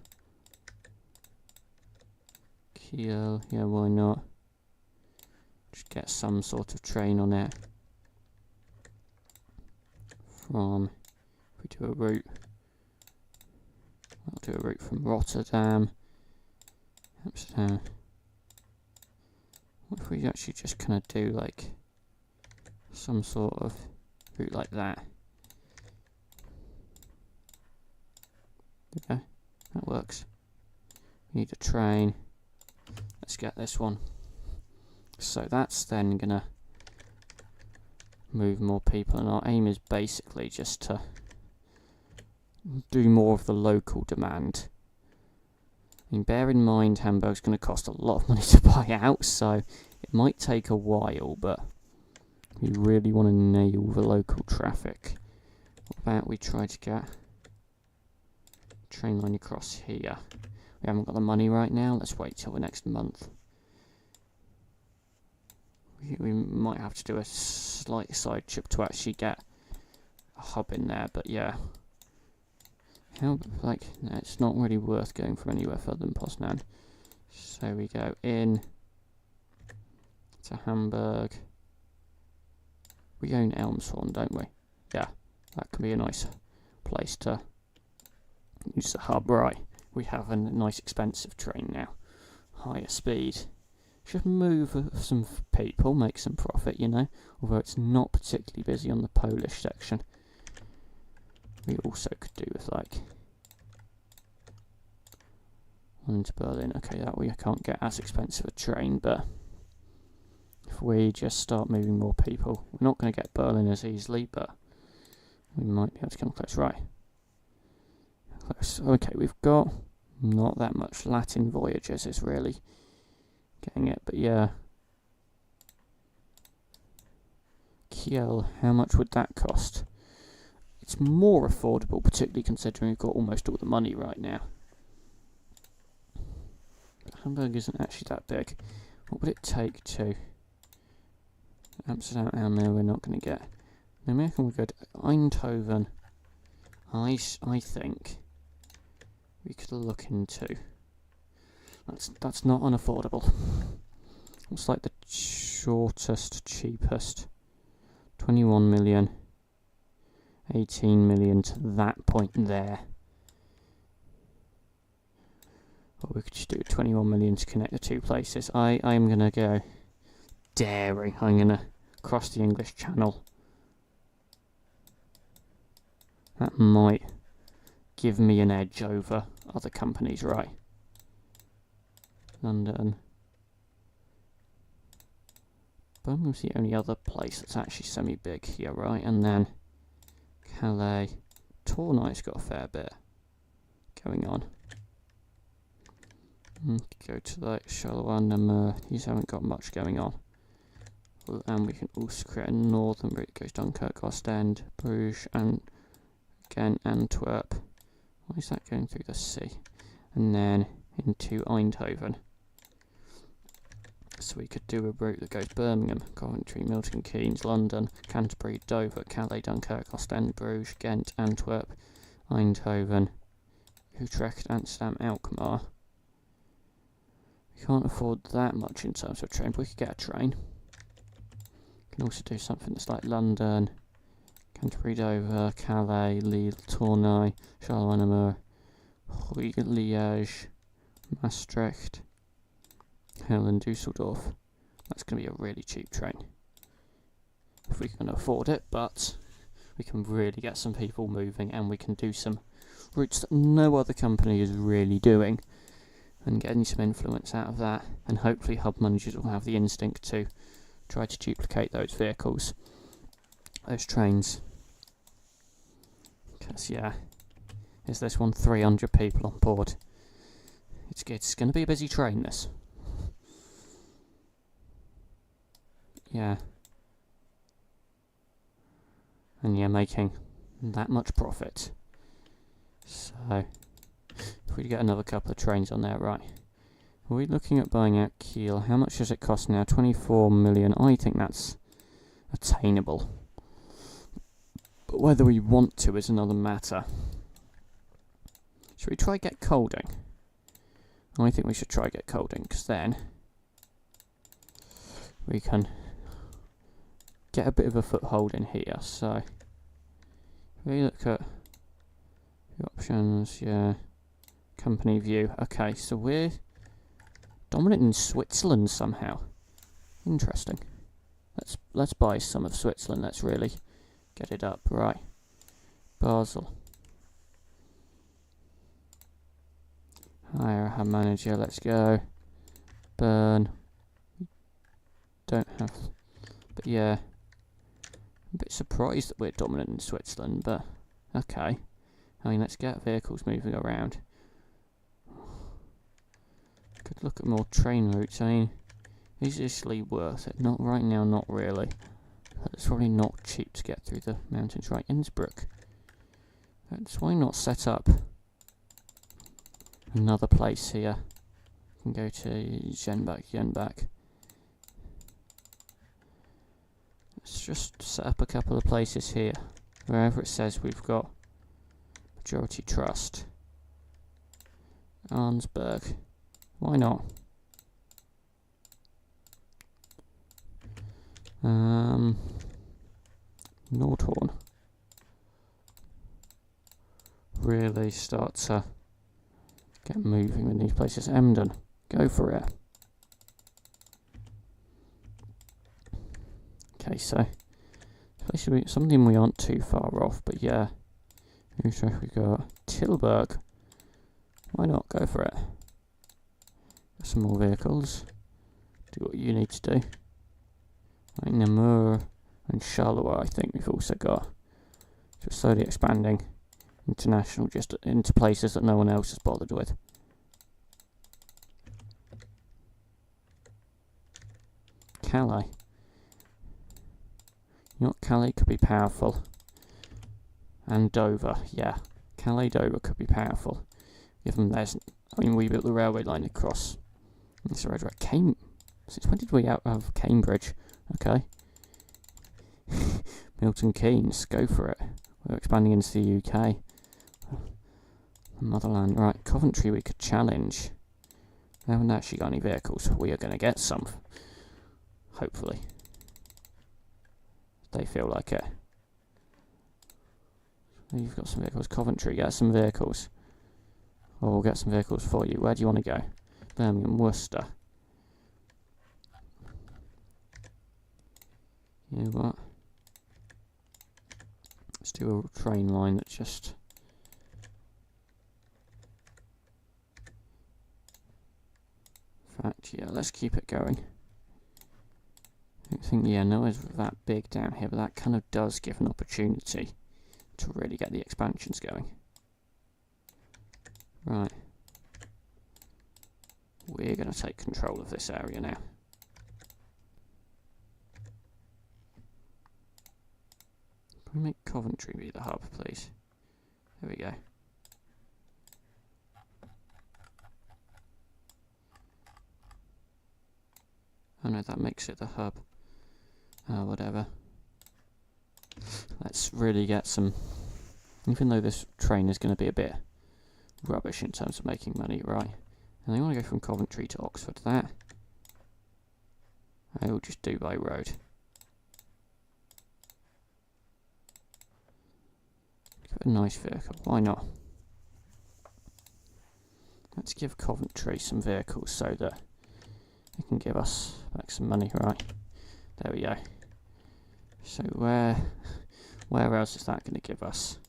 Kiel, yeah, why not? Just get some sort of train on it. From, if we do a route, I'll do a route from Rotterdam, Amsterdam. What if we actually just kind of do some sort of route like that? Okay, that works. We need a train. Let's get this one. So that's then gonna move more people, and our aim is basically just to do more of the local demand. I mean, bear in mind Hamburg's going to cost a lot of money to buy out, so it might take a while, but we really want to nail the local traffic. What about we try to get a train line across here? We haven't got the money right now, let's wait till the next month. We might have to do a slight side trip to actually get a hub in there, but yeah. How, no, it's not really worth going from anywhere further than Poznan. So we go in to Hamburg. We own Elmshorn, don't we? Yeah, that can be a nice place to use the hub. Right, we have a nice expensive train now. Higher speed. Should move some people, make some profit, you know. Although it's not particularly busy on the Polish section. We also could do with one to Berlin. Okay, that we can't get as expensive a train, but if we just start moving more people, we're not going to get Berlin as easily, but we might be able to come close. Right. Close. Okay, we've got not that much Latin voyages is really getting it, but yeah. Kiel, how much would that cost? It's more affordable, particularly considering we've got almost all the money right now. But Hamburg isn't actually that big. What would it take to Amsterdam? Oh no, we're not going to get. No, American we're good. Eindhoven, I think we could look into. That's not unaffordable. What's the shortest, cheapest? 21 million. 18 million to that point there. Or we could just do 21 million to connect the two places. I'm going to go daring. I'm going to cross the English Channel. That might give me an edge over other companies, right? London. Birmingham's the only other place that's actually semi-big here, right? And then Calais. Tournai's got a fair bit going on. Go to Charleroi and Namur. These haven't got much going on. and we can also create a northern route that goes Dunkirk, Ostend, Bruges, and again Antwerp. Why is that going through the sea? And then into Eindhoven. So we could do a route that goes Birmingham, Coventry, Milton Keynes, London, Canterbury, Dover, Calais, Dunkirk, Ostend, Bruges, Ghent, Antwerp, Eindhoven, Utrecht, Amsterdam, Alkmaar. We can't afford that much in terms of train, but we could get a train. We can also do something that's like London, Canterbury, Dover, Calais, Lille, Tournai, Charleroi-Namur, Liège, Maastricht, Halle and Dusseldorf. That's going to be a really cheap train. If we can afford it, but we can really get some people moving and we can do some routes that no other company is really doing and getting some influence out of that, and hopefully hub managers will have the instinct to try to duplicate those vehicles, those trains. Because yeah, is this one 300 people on board? It's going to be a busy train, this. Yeah. And yeah, making that much profit. So, if we get another couple of trains on there, right. Are we looking at buying out Kiel? How much does it cost now? 24 million. I think that's attainable. But whether we want to is another matter. Should we try get Colding? I think we should try get Colding, because then we can get a bit of a foothold in here. So, if we look at the options, yeah, company view. Okay, so we're dominant in Switzerland somehow. Interesting. Let's buy some of Switzerland. Let's really get it up, right? Basel. Hire a manager. Let's go. Bern. Don't have, but yeah. I'm a bit surprised that we're dominant in Switzerland, but okay. I mean, let's get vehicles moving around. Could look at more train routes. I mean, is Italy worth it? Not right now, not really. But it's probably not cheap to get through the mountains. Right, Innsbruck. That's why not set up another place here. We can go to Jenbach. Let's just set up a couple of places here. Wherever it says we've got majority trust. Arnsberg. Why not? Nordhorn. Really start to get moving with these places. Emden. Go for it. Okay, so basically something we aren't too far off, but yeah. Utrecht we got Tilburg. Why not? Go for it. Get some more vehicles. Do what you need to do. Like Namur and Charleroi, I think we've also got. Just slowly expanding international, just into places that no one else has bothered with. Calais. You know what, Calais could be powerful. And Dover, yeah. Calais, Dover could be powerful. Given there's, I mean, we built the railway line across. It's right. Since when did we have Cambridge? Okay. Milton Keynes, go for it. We're expanding into the UK. Motherland, right. Coventry we could challenge. We haven't actually got any vehicles. We are going to get some. Hopefully. They feel like it. You've got some vehicles. Coventry, get some vehicles. Or we'll get some vehicles for you. Where do you want to go? Birmingham, Worcester. You know what? Let's do a train line that just... In fact, yeah, let's keep it going. I don't think, yeah, no one's that big down here, but that kind of does give an opportunity to really get the expansions going. Right. We're going to take control of this area now. we make Coventry be the hub, please? There we go. Oh no, that makes it the hub. Whatever. Let's really get some... Even though this train is going to be a bit rubbish in terms of making money, right? And they want to go from Coventry to Oxford. That I will just do by road. Give it a nice vehicle. Why not? Let's give Coventry some vehicles so that it can give us back some money, right? There we go. So where else is that going to give us?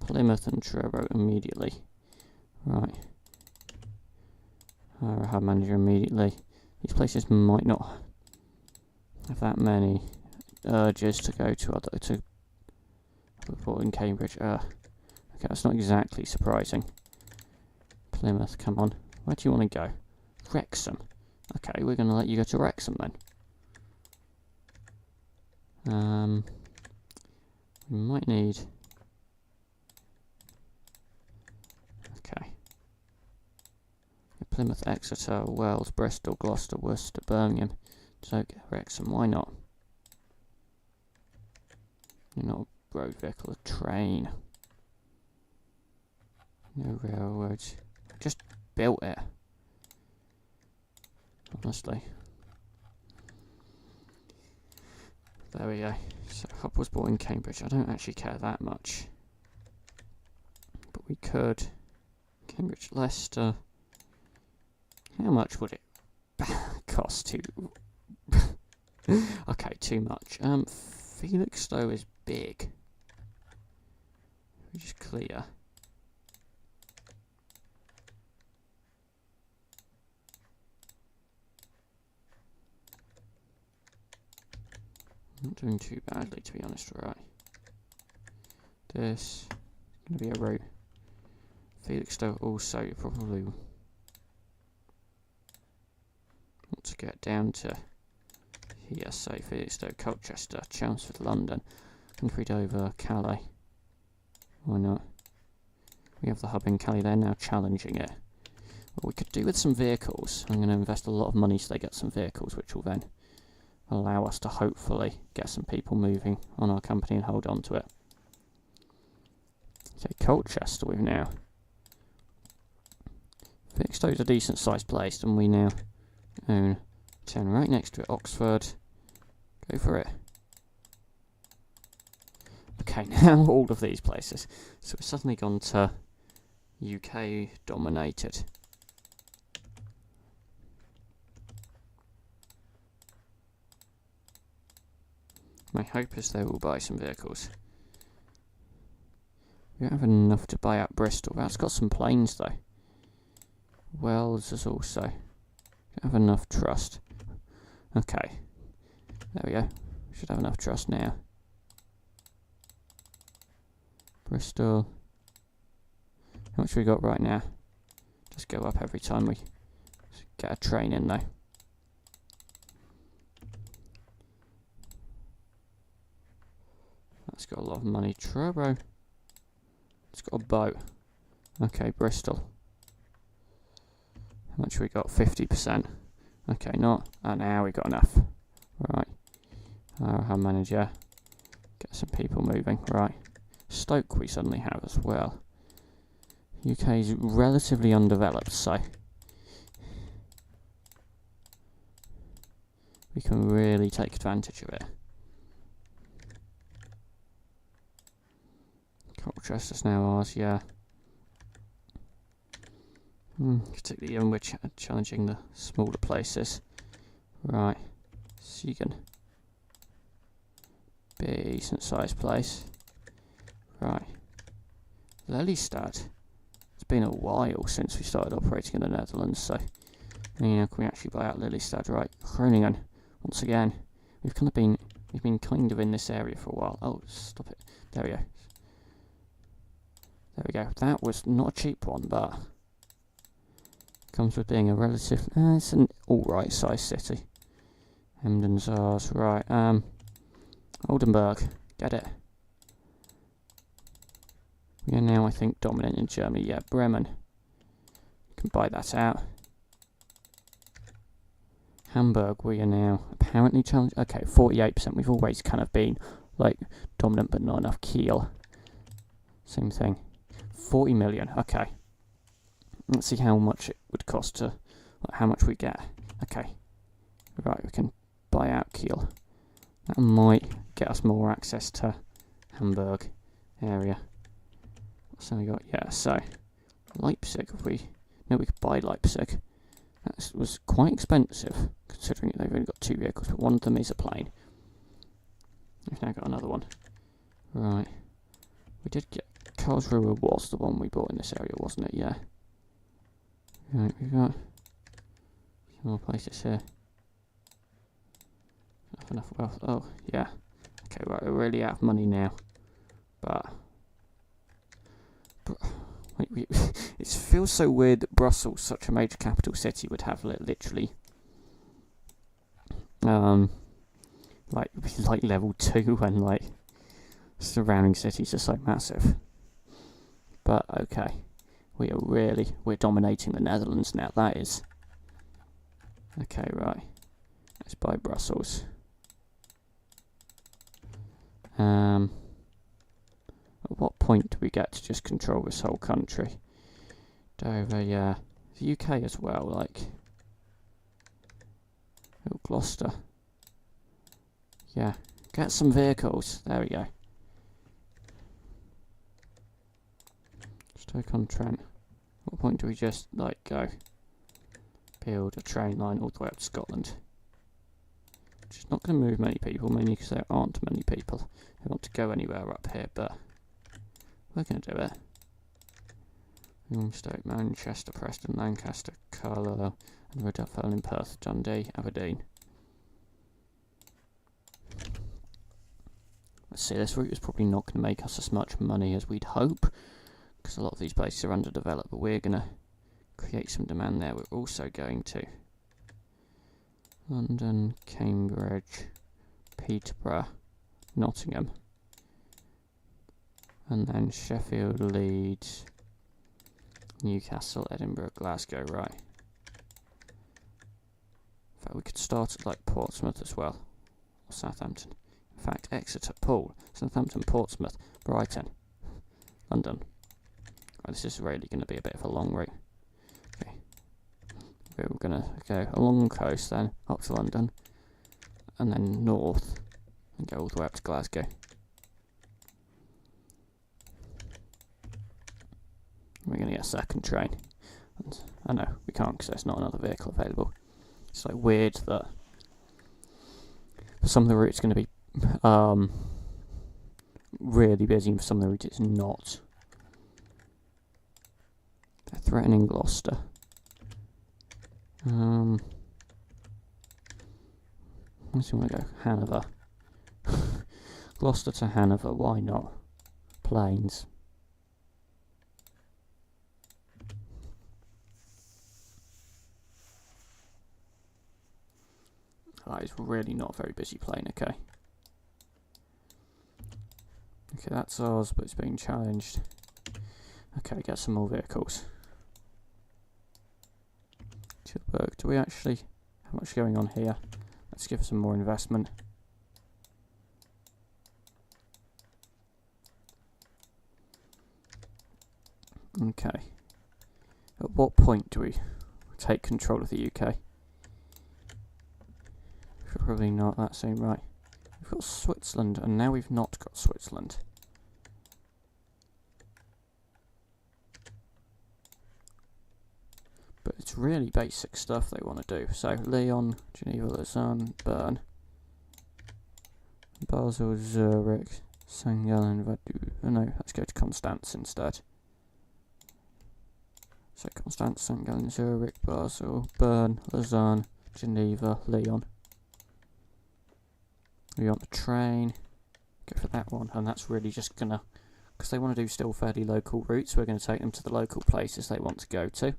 Plymouth and Truro immediately. Right. Hire a hub manager immediately. These places might not have that many urges to go to other report in Cambridge. Okay, that's not exactly surprising. Plymouth, come on. Where do you want to go? Wrexham. Okay, we're going to let you go to Wrexham then. We might need... Okay. Plymouth, Exeter, Wells, Bristol, Gloucester, Worcester, Birmingham. So, Wrexham, why not? You're not a road vehicle, a train. No railroads. Just built it. Honestly. There we go. So hub was bought in Cambridge. I don't actually care that much. But we could. Cambridge, Leicester. How much would it cost to... Okay, too much. Felixstowe is big. We just clear. Not doing too badly, to be honest, right? This is going to be a route. Felixstowe also probably want to get down to here, so Felixstowe, Colchester, Chelmsford, London, Country, Dover, Calais. Why not? We have the hub in Calais, they're now challenging it. What we could do with some vehicles, I'm going to invest a lot of money so they get some vehicles, which will then allow us to hopefully get some people moving on our company and hold on to it. Okay, Colchester we've now. Felixstowe's a decent sized place and we now own 10 right next to it. Oxford. Go for it. Okay, now all of these places. So we've suddenly gone to UK dominated. My hope is they will buy some vehicles. We don't have enough to buy out Bristol. That's got some planes though. Wells is also. Don't have enough trust. Okay. There we go. Should have enough trust now. Bristol. How much we got right now? Just go up every time we get a train in though. That's got a lot of money. Truro. It's got a boat. Okay, Bristol. How much we got? 50%. Okay, not. And now we got enough. Right. Our manager. Get some people moving. Right. Stoke we suddenly have as well. UK is relatively undeveloped, so we can really take advantage of it. Colchester's now ours, yeah. Particularly when we're challenging the smaller places. Right. Siegen. Decent sized place. Right. Lelystad. It's been a while since we started operating in the Netherlands, so can we actually buy out Lelystad? Right. Groningen. Once again. We've been kind of in this area for a while. Oh, stop it. There we go. There we go. That was not a cheap one, but comes with being a relative. It's an alright sized city. Emden's ours. Right. Oldenburg. Get it. We are now, I think, dominant in Germany. Yeah, Bremen. You can buy that out. Hamburg, we are now apparently challenged. Okay, 48%. We've always kind of been like dominant, but not enough. Kiel, same thing. 40 million. Okay. Let's see how much it would cost to, like, how much we get. Okay. Right, we can buy out Kiel. That might get us more access to Hamburg area. What's we got? Yeah, so Leipzig, if we... No, we could buy Leipzig. That was quite expensive, considering they've only got 2 vehicles, but one of them is a plane. We've now got another one. Right. We did get... Karlsruhe was the one we bought in this area, wasn't it? Yeah. Right, we've got some more places here. Not enough wealth. Oh, yeah. Okay, right, we're really out of money now. But it feels so weird that Brussels, such a major capital city, would have literally like level 2 and like surrounding cities are so massive. But okay, we're dominating the Netherlands now. That is okay. Right, let's buy Brussels. At what point do we get to just control this whole country? Dover, yeah. The UK as well, like... Oh, Gloucester. Yeah. Get some vehicles. There we go. Stoke-on-Trent. What point do we just, like, go? Build a train line all the way up to Scotland. Which is not going to move many people, mainly because there aren't many people who want to go anywhere up here, but... We're going to do it. Stoke, Manchester, Preston, Lancaster, Carlisle, and Rudolph, in Perth, Dundee, Aberdeen. Let's see, this route is probably not going to make us as much money as we'd hope, because a lot of these places are underdeveloped, but we're going to create some demand there. We're also going to London, Cambridge, Peterborough, Nottingham. And then Sheffield, Leeds, Newcastle, Edinburgh, Glasgow, right. In fact, we could start at like Portsmouth as well, or Southampton. In fact, Exeter, Poole, Southampton, Portsmouth, Brighton, London. Right, this is really going to be a bit of a long route. Okay, we're going to go along the coast then, up to London, and then north, and go all the way up to Glasgow. We're going to get a second train. And I know, we can't because there's not another vehicle available. It's like weird that for some of the routes it's going to be really busy, and for some of the routes it's not. They're threatening Gloucester. Let's see where we go. Hanover. Gloucester to Hanover, why not? Planes. That is really not a very busy plane, okay. Okay, that's ours, but it's being challenged. Okay, get some more vehicles. Tilburg, do we actually have much going on here? Let's give some more investment. Okay. At what point do we take control of the UK? Probably not that soon, right. We've got Switzerland, and now we've not got Switzerland. But it's really basic stuff they want to do. So, Lyon, Geneva, Lausanne, Bern, Basel, Zurich, St. Gallen, Vaduz. Oh no, let's go to Constance instead. So, Constance, St. Gallen, Zurich, Basel, Bern, Lausanne, Geneva, Lyon. We want the train, go for that one, and that's really just gonna, because they want to do still fairly local routes, we're going to take them to the local places they want to go to.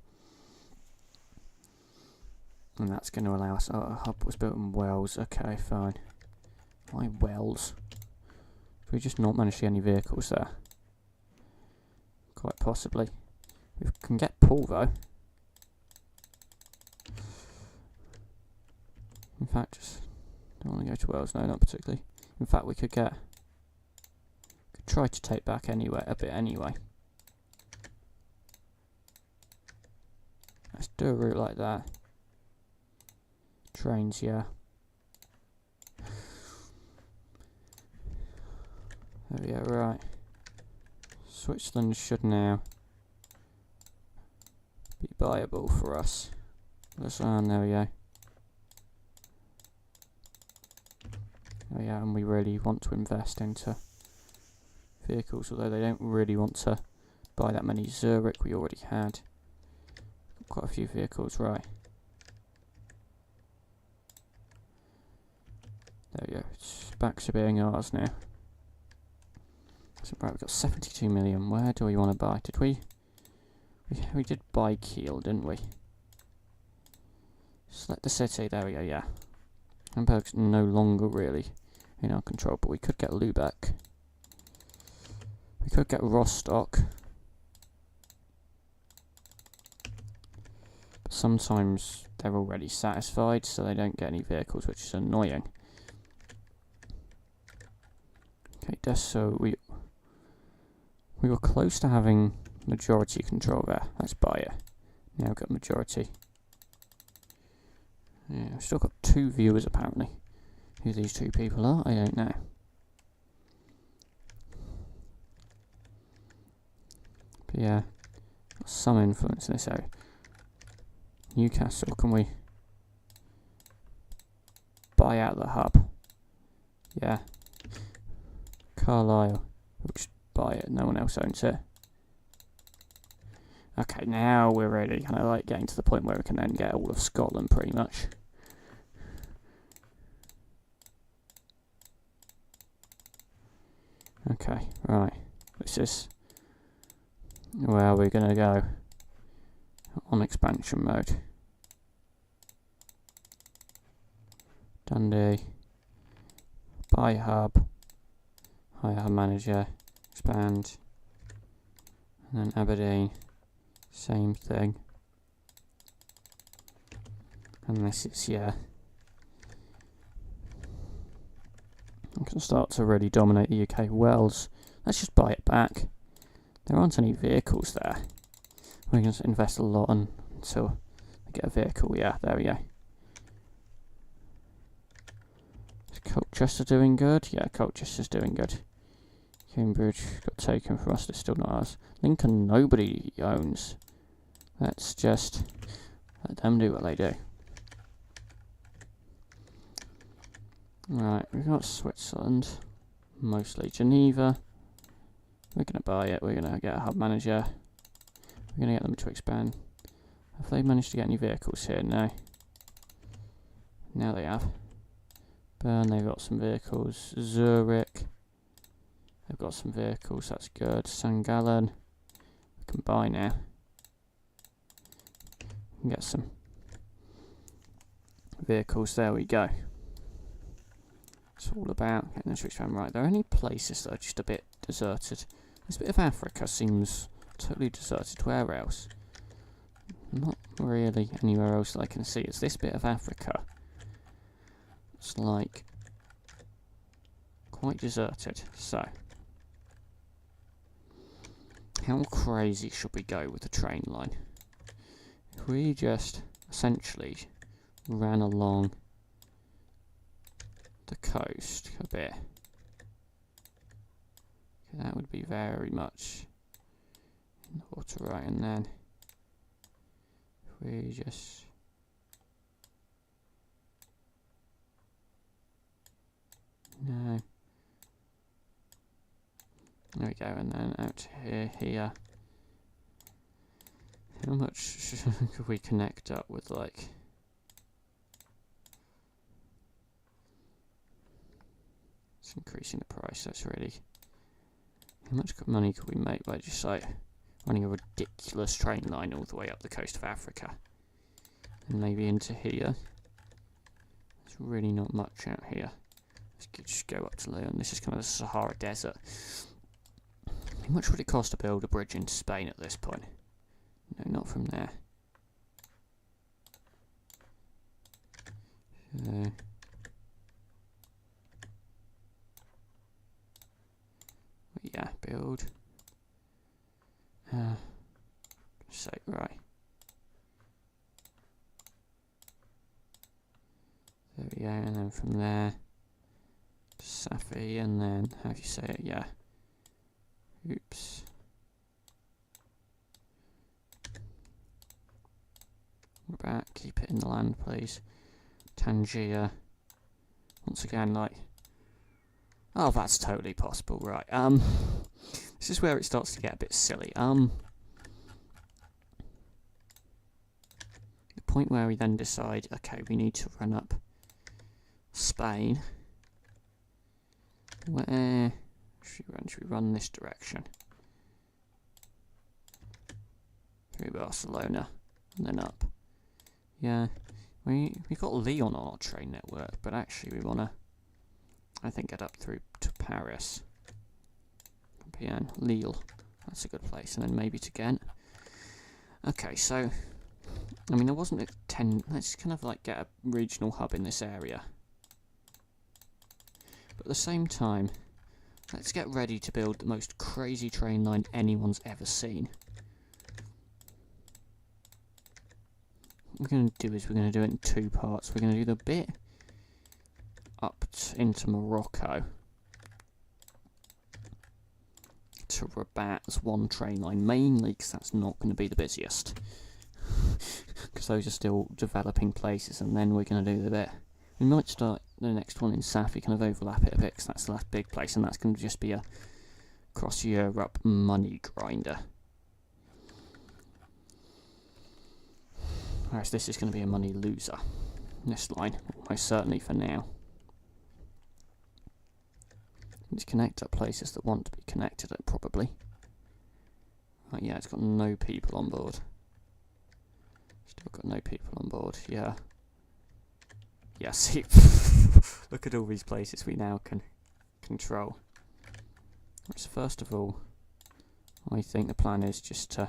And that's going to allow us, oh, a hub was built in Wales, okay, fine. Why Wales? Did we just not manage to get any vehicles there? Quite possibly. We can get Paul though. In fact, just don't want to go to Wales. No, not particularly. In fact, we could try to take back anyway, a bit anyway. Let's do a route like that. Trains, yeah. There we go, right. Switzerland should now be viable for us. There we go. Oh yeah, and we really want to invest into vehicles, although they don't really want to buy that many. Zurich we already had. Quite a few vehicles, right. There we go, it's back to being ours now. So right, we've got 72 million. Where do we want to buy? Did we did buy Kiel, didn't we? Select the city, there we go, yeah. Hamburg's no longer really in our control, but we could get Lübeck. We could get Rostock. But sometimes they're already satisfied, so they don't get any vehicles, which is annoying. Okay, so we were close to having majority control there. Let's buy it. Now we've got majority. Yeah, I've still got 2 viewers apparently. Who these 2 people are, I don't know. But yeah, got some influence in this area. Newcastle, can we buy out the hub? Yeah. Carlisle, we should buy it, no one else owns it. Okay, now we're really kind of like getting to the point where we can then get all of Scotland pretty much. Okay, right. This is where we're going to go on expansion mode. Dundee. Buy hub. Hire hub manager. Expand. And then Aberdeen. Same thing. And this is, yeah. I can start to really dominate the UK. Wales, let's just buy it back. There aren't any vehicles there. We can invest a lot until we get a vehicle. Yeah, there we go. Is Colchester doing good? Yeah, Colchester's doing good. Cambridge got taken from us, it's still not ours. Lincoln nobody owns. Let's just let them do what they do. Right, we've got Switzerland, mostly Geneva. We're going to buy it, we're going to get a hub manager. We're going to get them to expand. Have they managed to get any vehicles here? No. Now they have. Bern, they've got some vehicles. Zurich, they've got some vehicles, that's good. St. Gallen, we can buy now. We can get some vehicles, there we go. It's all about getting them to expand. Right, there are any places that are just a bit deserted. This bit of Africa seems totally deserted. Where else? Not really anywhere else that I can see. It's this bit of Africa. It's like quite deserted. So, how crazy should we go with the train line? If we just essentially ran along the coast a bit, that would be very much in the water, right? And then if we just there we go, and then out to here. How much could we connect up with, like, it's increasing the price, that's really, how much money could we make by just like running a ridiculous train line all the way up the coast of Africa and maybe into here? There's really not much out here. Let's just go up to Leon. This is kind of the Sahara Desert. How much would it cost to build a bridge into Spain at this point? No, not from there. Yeah, build. So, right. There we go, and then from there, Safi, and then, how do you say it? Yeah. Oops. What about, keep it in the land, please. Tangier. Once again, like, oh, that's totally possible, right. This is where it starts to get a bit silly. The point where we then decide, okay, we need to run up Spain. Where should we run? Should we run this direction? Through Barcelona, and then up. Yeah, we've got Lyon on our train network, but actually we wanna, I think, get up through to Paris. Bien, Lille, that's a good place, and then maybe to Ghent. Okay, so, I mean, there wasn't a let's kind of like get a regional hub in this area. But at the same time, let's get ready to build the most crazy train line anyone's ever seen. What we're going to do is we're going to do it in two parts. We're going to do the bit up into Morocco to Rabat as one train line, mainly because that's not going to be the busiest. Because those are still developing places, and then we're going to do the bit. We might start the next one in Safi, kind of overlap it a bit, because that's the last big place, and that's going to just be a cross Europe money grinder. Whereas this is going to be a money loser, this line, most certainly for now. Let's connect up places that want to be connected, probably. Right, yeah, it's got no people on board. Still got no people on board, yeah. Yeah, see, look at all these places we now can control. So first of all, I think the plan is just to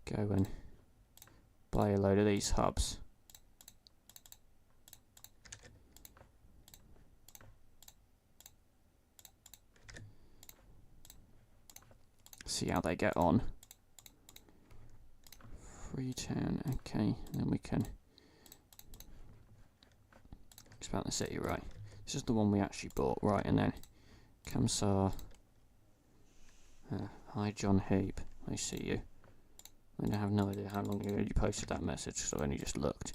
go and buy a load of these hubs. See how they get on. Freetown, okay, and then we can expand the city, right. This is the one we actually bought, right, and then Kamsar. Hi John Heap, I see you. I have no idea how long ago you posted that message, so I only just looked.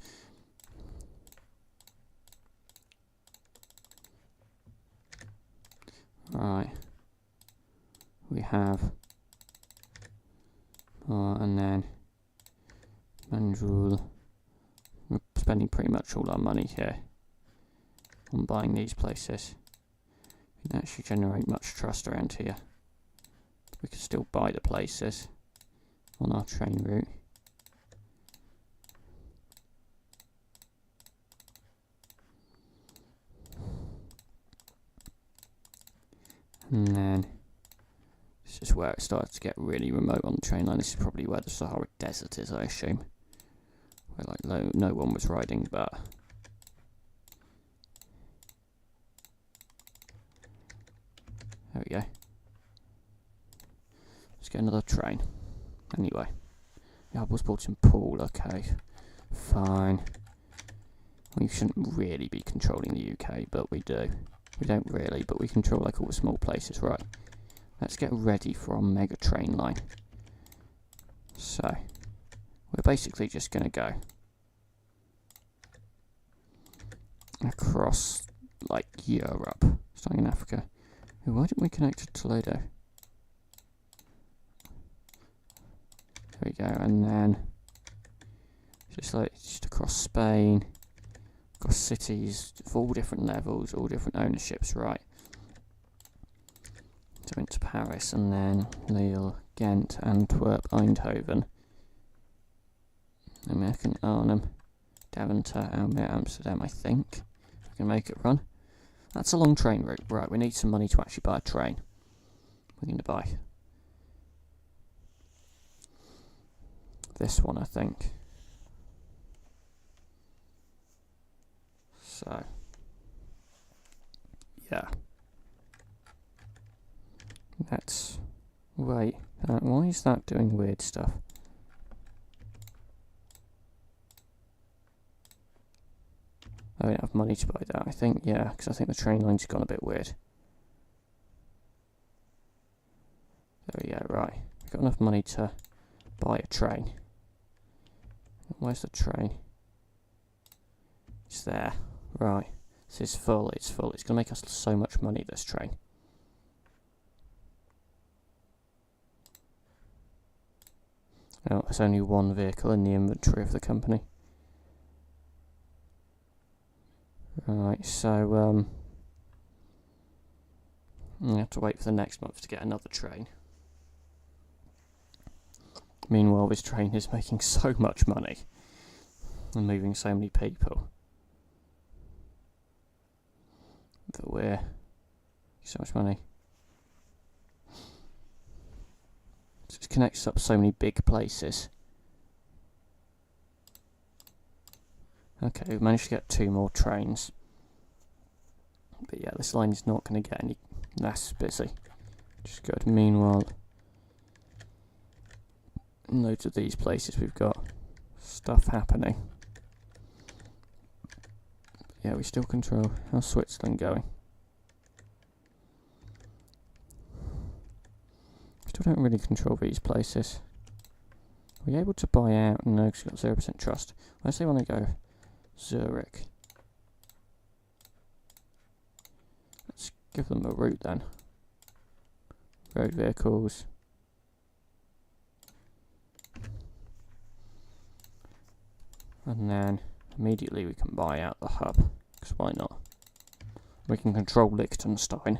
Right. We have and then Manjul. We're spending pretty much all our money here on buying these places. We don't actually generate much trust around here. We can still buy the places on our train route. And then this is where it starts to get really remote on the train line. This is probably where the Sahara Desert is, I assume. Where like no one was riding, but there we go. Let's get another train. Anyway, the hub was bought in Poole, okay, fine. We shouldn't really be controlling the UK, but we do. We don't really, but we control like all the small places, right. Let's get ready for our mega train line. So, we're basically just going to go across, like, Europe, starting in Africa. Why didn't we connect to Toledo? There we go, and then just across Spain, across cities of all different levels, all different ownerships, right. So into Paris, and then Lille, Ghent, Antwerp, Eindhoven, American Arnhem, Deventer, Almere, Amsterdam, I think. If we can make it run. That's a long train route. Right, we need some money to actually buy a train. We're going to buy this one, I think. So, yeah. That's... Wait, why is that doing weird stuff? I don't have money to buy that, I think, yeah, because I think the train line's gone a bit weird. There we go, right. We've got enough money to buy a train. Where's the train? It's there. Right. This is full, it's full. It's going to make us so much money, this train. Oh, there's only one vehicle in the inventory of the company. Right, so, I have to wait for the next month to get another train. Meanwhile, this train is making so much money and moving so many people that we're so much money. It connects up so many big places. Okay, we've managed to get 2 more trains. But yeah, this line is not going to get any less busy. Just good. Meanwhile, in loads of these places we've got stuff happening. Yeah, we still control. How's Switzerland going? Still don't really control these places. Are we able to buy out? No, because we've got 0% trust. Unless they want to go Zurich. Let's give them a route then. Road vehicles. And then immediately we can buy out the hub. Because why not? We can control Liechtenstein.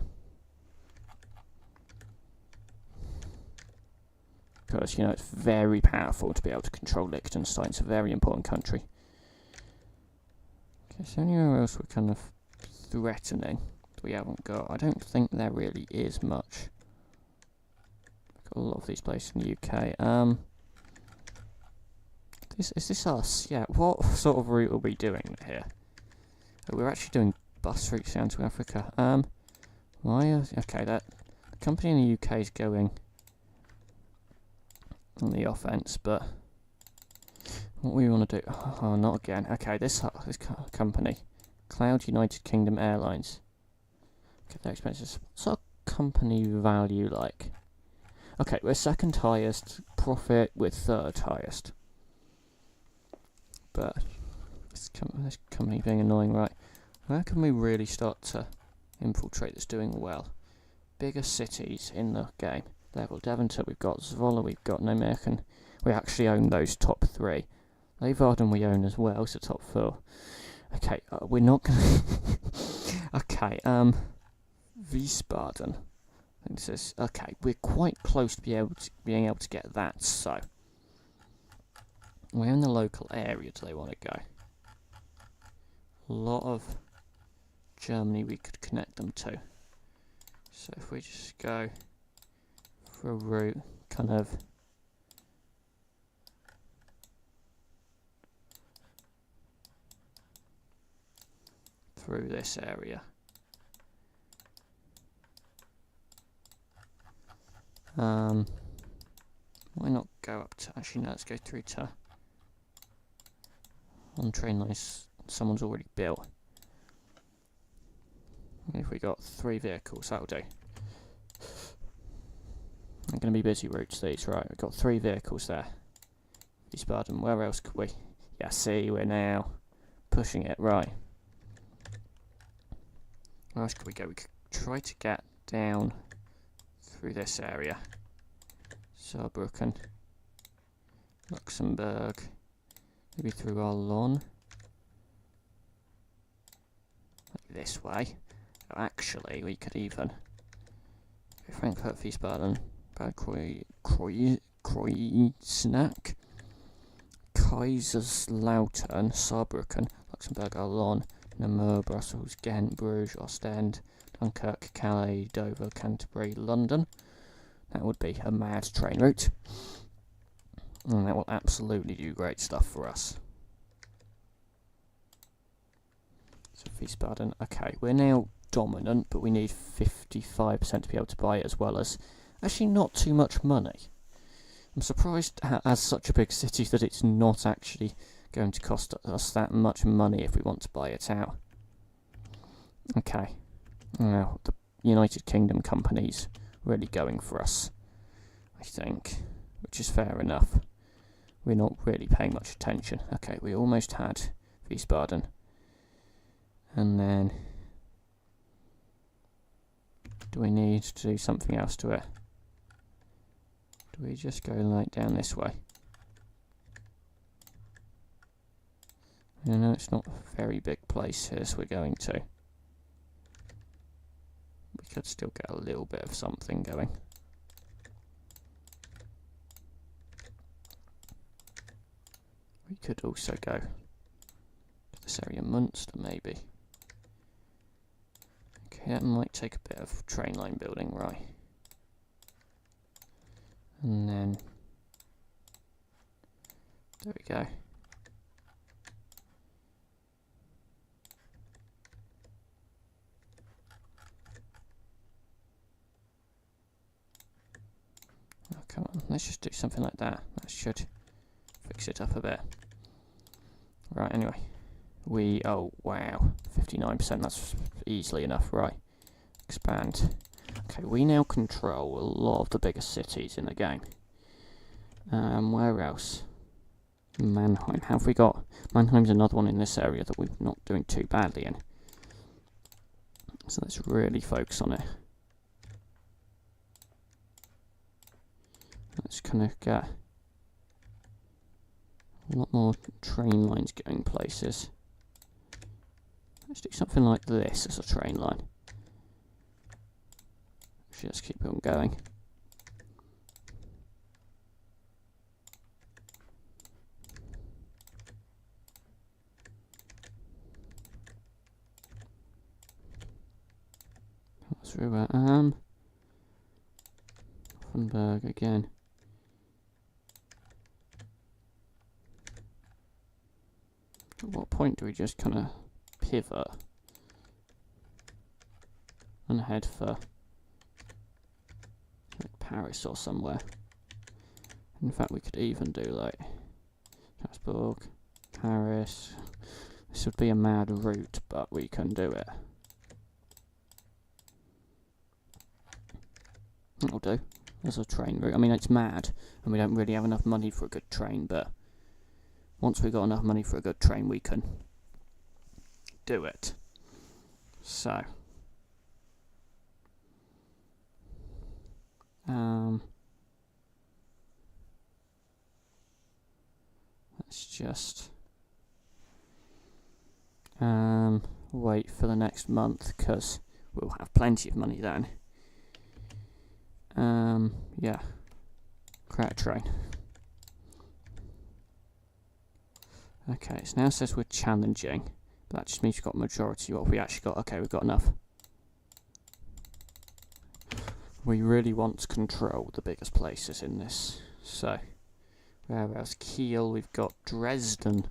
Because, you know, it's very powerful to be able to control Liechtenstein. It's a very important country. Okay, is there anywhere else we're kind of threatening that we haven't got? I don't think there really is much. Got a lot of these places in the UK. Is this us? Yeah, what sort of route are we doing here? Oh, we're actually doing bus routes down to Africa. Okay, the company in the UK is going on the offense, but what we want to do? Oh, not again. Okay, this company, Cloud United Kingdom Airlines. Okay, their expenses. What's our company value like? Okay, we're second highest profit. We're third highest. But this company being annoying, right? Where can we really start to infiltrate that's doing well? Bigger cities in the game. Level Devonshire, we've got Zwolle, we've got Nijmegen. We actually own those top 3. Leeuwarden we own as well, so top 4. Okay, we're not gonna... Okay, Wiesbaden. I think this is... Okay, we're quite close to being able to get that, so... Where in the local area do they want to go? A lot of Germany we could connect them to. So if we just go for a route kind of through this area. Why not go up to, actually no, let's go through to on train lines someone's already built. If we got 3 vehicles, that'll do. They're going to be busy routes these, right? We've got 3 vehicles there. Wiesbaden, where else could we? Yeah, see, we're now pushing it, right. Where else could we go? We could try to get down through this area. Saarbrücken, Luxembourg, maybe through Arlon. Like this way. Oh, actually, we could even Frankfurt, Wiesbaden, Bad Kreuznach, Kaiserslautern, Saarbrücken, Luxembourg, Arlon, Namur, Brussels, Ghent, Bruges, Ostend, Dunkirk, Calais, Dover, Canterbury, London. That would be a mad train route. And that will absolutely do great stuff for us. So Wiesbaden, okay, we're now dominant, but we need 55% to be able to buy it, as well as actually not too much money. I'm surprised as such a big city that it's not actually going to cost us that much money if we want to buy it out. Okay, now the United Kingdom company's really going for us, I think, which is fair enough. We're not really paying much attention. Okay, we almost had Wiesbaden. And then, do we need to do something else to it? Do we just go like down this way? No, it's not a very big place here, so we're going to. We could still get a little bit of something going. We could also go to this area, Munster, maybe. Okay, that might take a bit of train line building, right? And then, there we go. Oh, come on, let's just do something like that. That should fix it up a bit. Right, anyway. Oh wow, 59%, that's easily enough, right? Expand. Okay, we now control a lot of the biggest cities in the game. Where else? Mannheim. Have we got... Mannheim's another one in this area that we're not doing too badly in. So let's really focus on it. Let's kind of get a lot more train lines going places. Let's do something like this as a train line. Actually, let's keep on going. Through Offenburg again. At what point do we just kind of pivot and head for like Paris or somewhere? In fact, we could even do like Strasbourg, Paris. This would be a mad route, but we can do it. That'll do. There's a train route. I mean, it's mad, and we don't really have enough money for a good train, but once we've got enough money for a good train, we can do it. So, let's just wait for the next month, because we'll have plenty of money then. Yeah. Create a train. Okay, it now says we're challenging, but that just means we've got majority. What have we actually got? Okay, we've got enough. We really want to control the biggest places in this. So, where else? Kiel, we've got Dresden.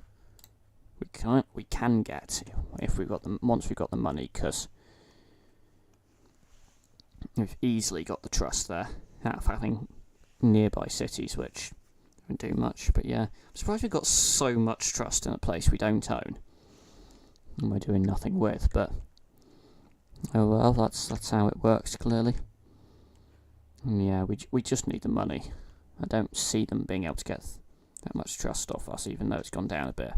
We can get if we've got them once we've got the money, because we've easily got the trust there out of having nearby cities, which don't do much. But yeah, I'm surprised we've got so much trust in a place we don't own and we're doing nothing with. But oh well, that's how it works, clearly. And yeah, we just need the money. I don't see them being able to get that much trust off us, even though it's gone down a bit.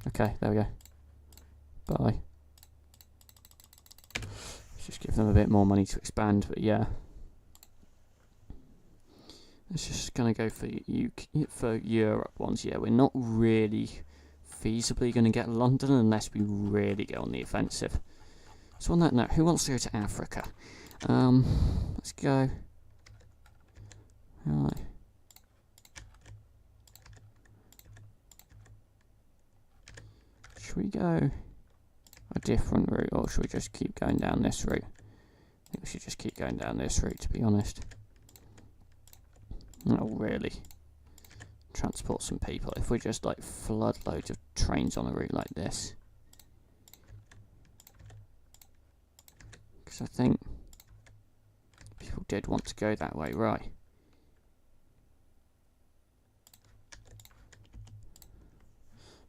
Okay, there we go. Bye. Let's just give them a bit more money to expand, but yeah. It's just going to go for Europe ones. Yeah, we're not really feasibly going to get London unless we really go on the offensive. So on that note, who wants to go to Africa? Let's go. Right. Should we go a different route, or should we just keep going down this route? I think we should just keep going down this route, to be honest. Not really. Transport some people. If we just like flood loads of trains on a route like this. Because I think people did want to go that way, right?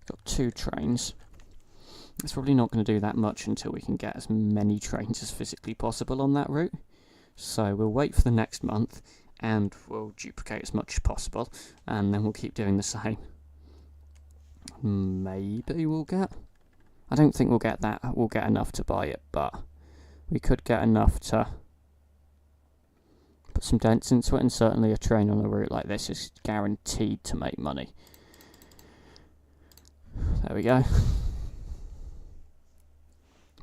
Got 2 trains. It's probably not going to do that much until we can get as many trains as physically possible on that route. So we'll wait for the next month and we'll duplicate as much as possible, and then we'll keep doing the same. Maybe we'll get... I don't think we'll get that. We'll get enough to buy it, but we could get enough to put some dents into it, and certainly a train on a route like this is guaranteed to make money. There we go.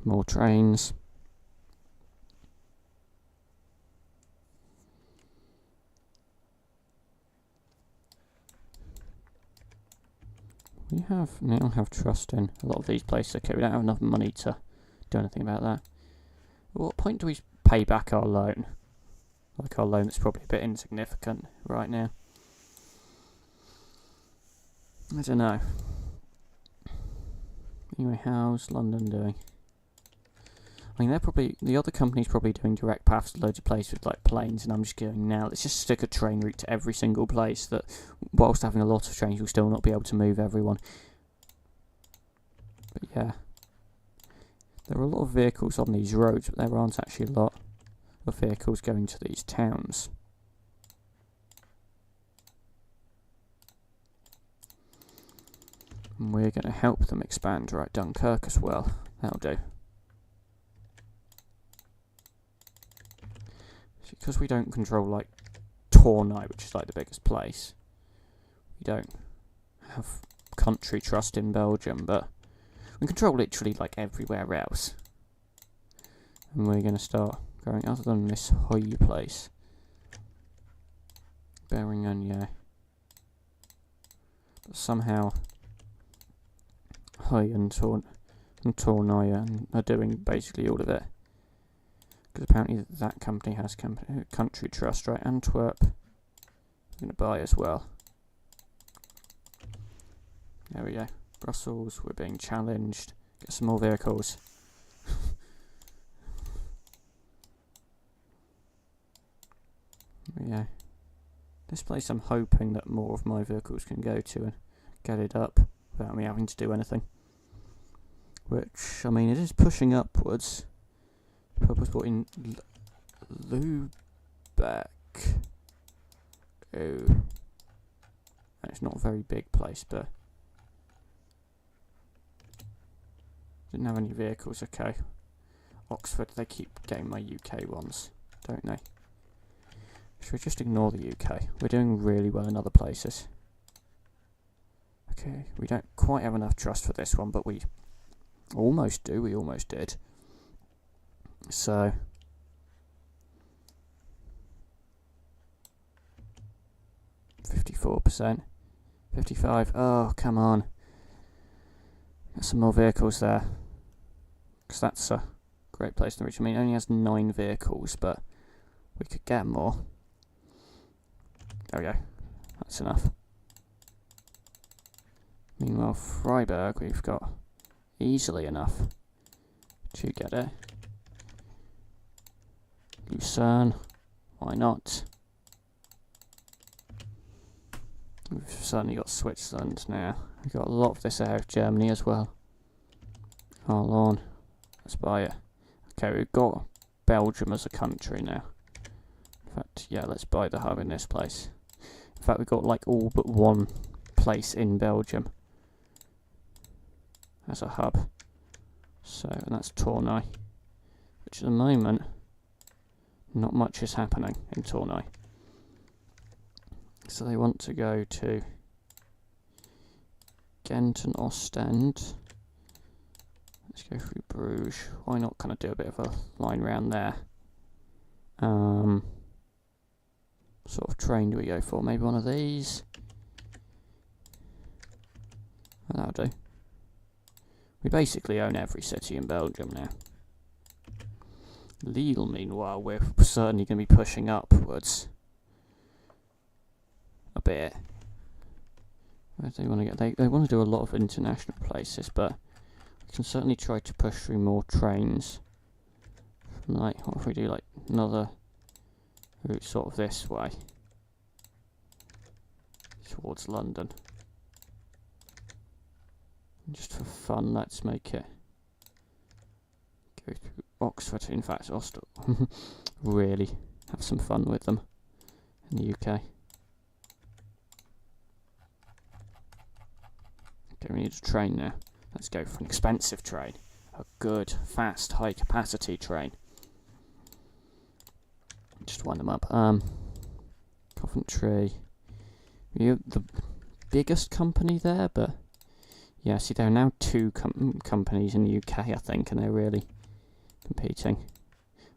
More trains. We now have trust in a lot of these places. Okay, we don't have enough money to do anything about that. At what point do we pay back our loan? Like our loan that's probably a bit insignificant right now. I don't know. Anyway, how's London doing? I mean, the other company's probably doing direct paths to loads of places with like planes, and I'm just going, now let's just stick a train route to every single place that, whilst having a lot of trains, we'll still not be able to move everyone. But yeah, there are a lot of vehicles on these roads, but there aren't actually a lot of vehicles going to these towns. And we're going to help them expand, right, Dunkirk as well. That'll do. Because we don't control, like, Tournai, which is, like, the biggest place, we don't have country trust in Belgium, but we control literally, like, everywhere else. And we're going to start going, other than this Huy place. Beringen, yeah. But somehow Huy and Tournai are doing basically all of it. Because apparently that company has country trust, right? Antwerp, we're going to buy as well. There we go. Brussels, we're being challenged. Get some more vehicles. There we go. This place I'm hoping that more of my vehicles can go to and get it up without me having to do anything. Which, I mean, it is pushing upwards. Purpose bought in Lubeck. Oh. It's not a very big place, but didn't have any vehicles, okay. Oxford, they keep getting my UK ones, don't they? Should we just ignore the UK? We're doing really well in other places. Okay, we don't quite have enough trust for this one, but we almost do, we almost did. So, %, 55%, oh come on. Get some more vehicles there. Because that's a great place to reach. I mean, it only has 9 vehicles, but we could get more. There we go. That's enough. Meanwhile, Freiburg, we've got easily enough to get it. Lucerne, why not? We've certainly got Switzerland now. We've got a lot of this out of Germany as well. Hold on, let's buy it. Okay, we've got Belgium as a country now. In fact, yeah, let's buy the hub in this place. In fact, we've got like all but one place in Belgium as a hub. So, and that's Tournai, which at the moment, not much is happening in Tournai. So they want to go to Ghent and Ostend. Let's go through Bruges. Why not kind of do a bit of a line round there? Sort of train do we go for? Maybe one of these? That'll do. We basically own every city in Belgium now. Lille, meanwhile, we're certainly going to be pushing upwards. a bit. Where do they want to get? They want to do a lot of international places, but we can certainly try to push through more trains. From like, what if we do like another route sort of this way towards London? And just for fun, let's make it go through Oxford. In fact, really have some fun with them in the UK. Okay, we need a train now. Let's go for an expensive train. A good, fast, high capacity train. Just wind them up. Coventry. You're the biggest company there, but yeah, see, there are now two companies in the UK, I think, and they're really competing,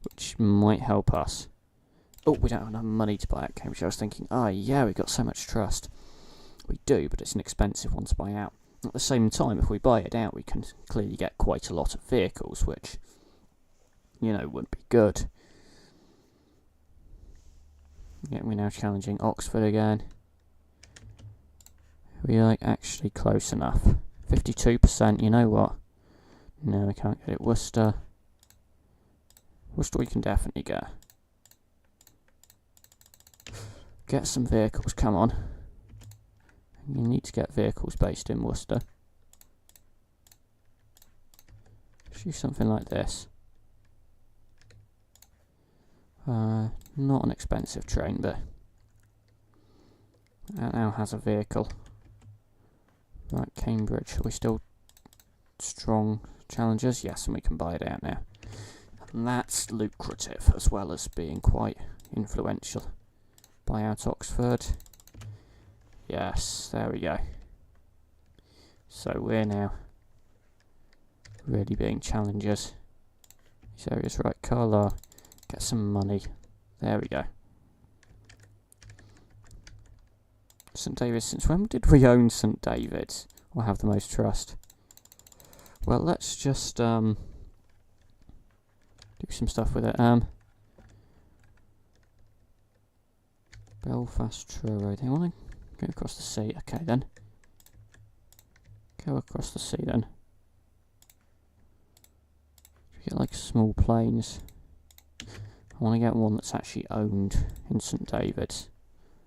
which might help us. Oh, we don't have enough money to buy out Cambridge. I was thinking, yeah, we've got so much trust. We do, but it's an expensive one to buy out. At the same time, if we buy it out, we can clearly get quite a lot of vehicles, which, you know, would be good. Yeah, we're now challenging Oxford again. We're like actually close enough. 52%, you know what? No, we can't get it. Worcester. Worcester we can definitely get. Get some vehicles, come on. You need to get vehicles based in Worcester. Do something like this. Not an expensive train, but that now has a vehicle. Right, Cambridge. Are we still strong challengers? Yes, and we can buy it out now. And that's lucrative, as well as being quite influential. Buy out Oxford. Yes, there we go. So we're now really being challengers. These areas, right, Carlisle. Get some money. There we go. St David's, since when did we own St David's? Or have the most trust? Well, let's just do some stuff with it. Belfast Truro. They want to go across the sea. Okay then. Go across the sea then. We get like small planes. I want to get one that's actually owned in St David's,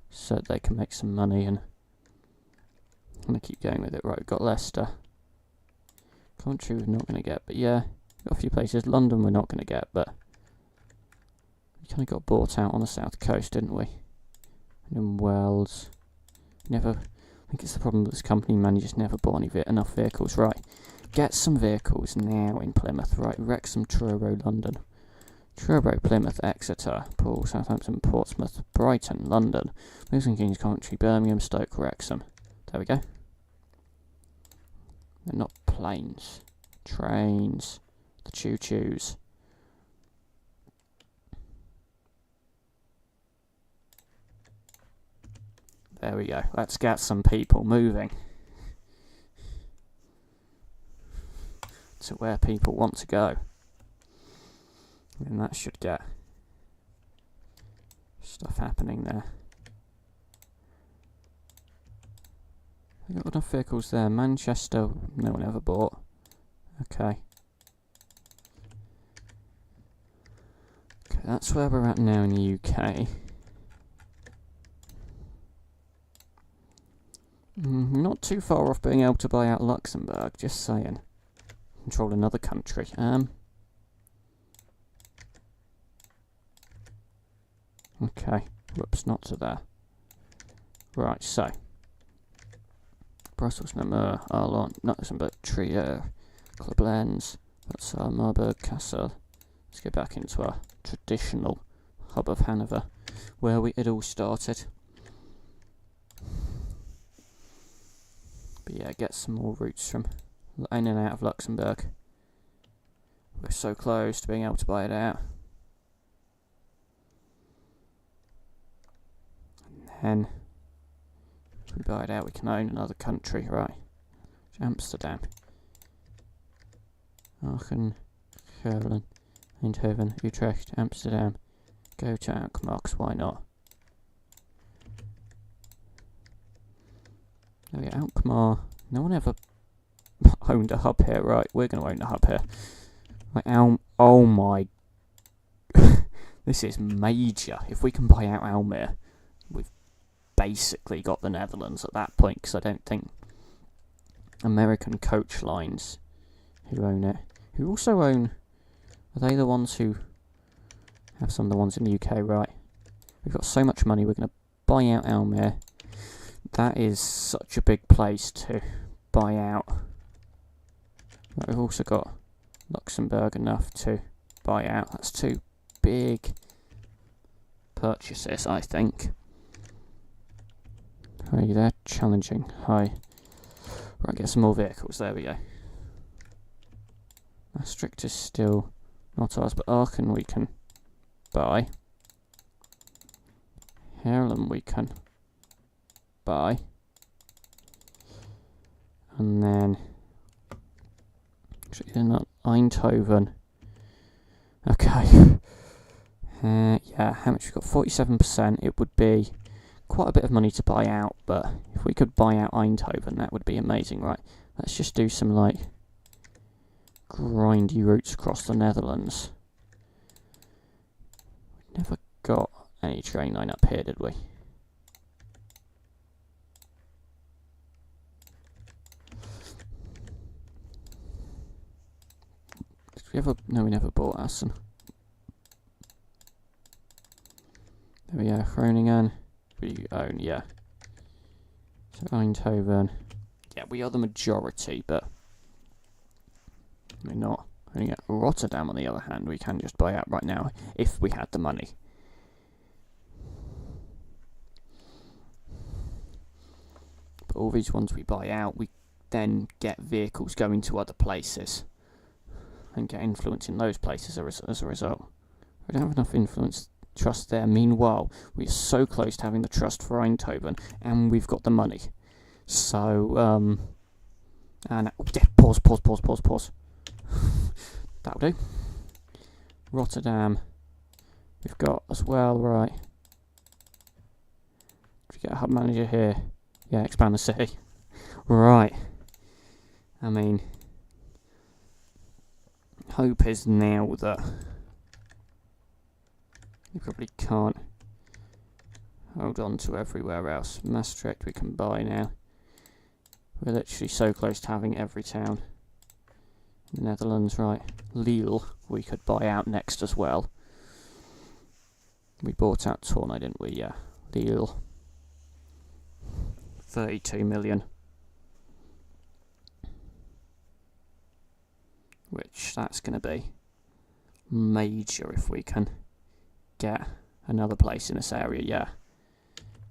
so that they can make some money, and I'm going to keep going with it. Right, we've got Leicester. Coventry we're not going to get, but yeah, got a few places. London we're not going to get, but we kind of got bought out on the south coast, didn't we? And in Wales. Never, I think it's the problem with this company, man, you just never bought enough vehicles. Right, get some vehicles now in Plymouth. Right, Wrexham, Truro, London. Truro, Plymouth, Exeter, Poole, Southampton, Portsmouth, Brighton, London, Milton Keynes, Coventry, Birmingham, Stoke, Wrexham. There we go. They're not planes. Trains. The choo-choos. There we go. Let's get some people moving to where people want to go. And that should get stuff happening there. We got enough vehicles there. Manchester, no one ever bought. Okay. Okay, that's where we're at now in the UK. Not too far off being able to buy out Luxembourg, just saying. Control another country. Okay, whoops, not to there. Right, so. Brussels, Namur, Arlon, Luxembourg, Trier, Koblenz, Wetzlar, Marburg, Kassel. Let's go back into our traditional hub of Hanover, where it all started. But yeah, get some more routes from in and out of Luxembourg. We're so close to being able to buy it out. And then, if we buy it out, we can own another country, right? Amsterdam. Aachen, Keulen, Eindhoven, Utrecht, Amsterdam. Go to Alkmaar, why not? There we go, Alkmaar. No one ever owned a hub here, right? We're going to own a hub here. Right, oh my... This is major. If we can buy out Almere, we've basically got the Netherlands at that point, because I don't think American Coach Lines, who own it, who also own... Are they the ones who have some of the ones in the UK, right? We've got so much money, we're going to buy out Almere. That is such a big place to buy out. But we've also got Luxembourg enough to buy out. That's two big purchases, I think. Are you there? Challenging. Hi. Right, get some more vehicles. There we go. Maastricht is still not ours, but Aachen we can buy. Haarlem we can buy. And then actually not Eindhoven. Okay. Yeah, how much we've got? 47%. It would be quite a bit of money to buy out, but if we could buy out Eindhoven, that would be amazing, right? Let's just do some like grindy routes across the Netherlands. We never got any train line up here, did we? Did we ever? No, we never bought Assen. There we are, Groningen. We own, yeah. So Eindhoven. Yeah, we are the majority, but we're not. Owning it. Rotterdam, on the other hand, we can just buy out right now if we had the money. But all these ones we buy out, we then get vehicles going to other places and get influence in those places as a result. We don't have enough influence. Trust there. Meanwhile, we're so close to having the trust for Eindhoven, and we've got the money. So, and yeah, pause. That'll do. Rotterdam, we've got as well, right? We get a hub manager here. Yeah, expand the city. Right. I mean, hope is now that you probably can't hold on to everywhere else. Maastricht we can buy now. We're literally so close to having every town in the Netherlands, right? Lille we could buy out next as well. We bought out Tournai, didn't we? Yeah. Lille. 32 million. Which that's going to be major if we can get another place in this area, yeah.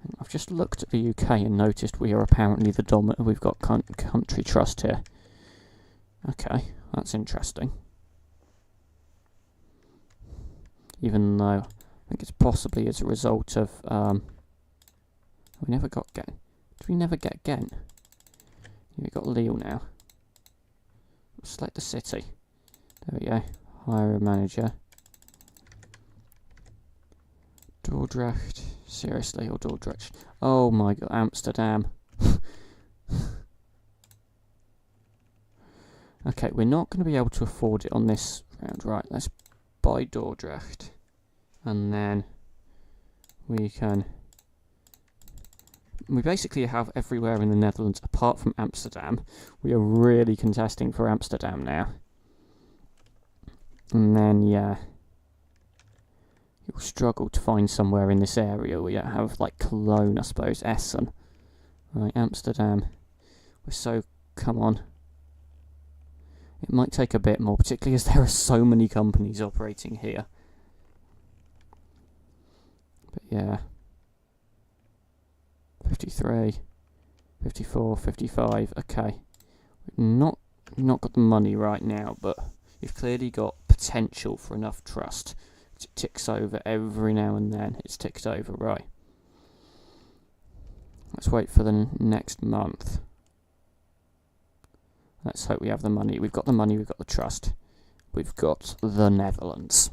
And I've just looked at the UK and noticed we are apparently the dominant. We've got country trust here. Okay, that's interesting. Even though I think it's possibly as a result of we never got Ghent. Did we never get Ghent? We got Lille now. Select the city. There we go. Hire a manager. Dordrecht. Seriously, or Dordrecht. Oh my god, Amsterdam. Okay, we're not going to be able to afford it on this round. Right, let's buy Dordrecht. And then we can... We basically have everywhere in the Netherlands apart from Amsterdam. We are really contesting for Amsterdam now. And then, yeah, you'll struggle to find somewhere in this area. We have, like, Cologne, I suppose, Essen. Right, Amsterdam. We're so... Come on. It might take a bit more, particularly as there are so many companies operating here. But, yeah. 53, 54, 55, okay. We've not got the money right now, but we've clearly got potential for enough trust. It ticks over every now and then. It's ticked over, right. Let's wait for the next month. Let's hope we have the money. We've got the money, we've got the trust. We've got the Netherlands.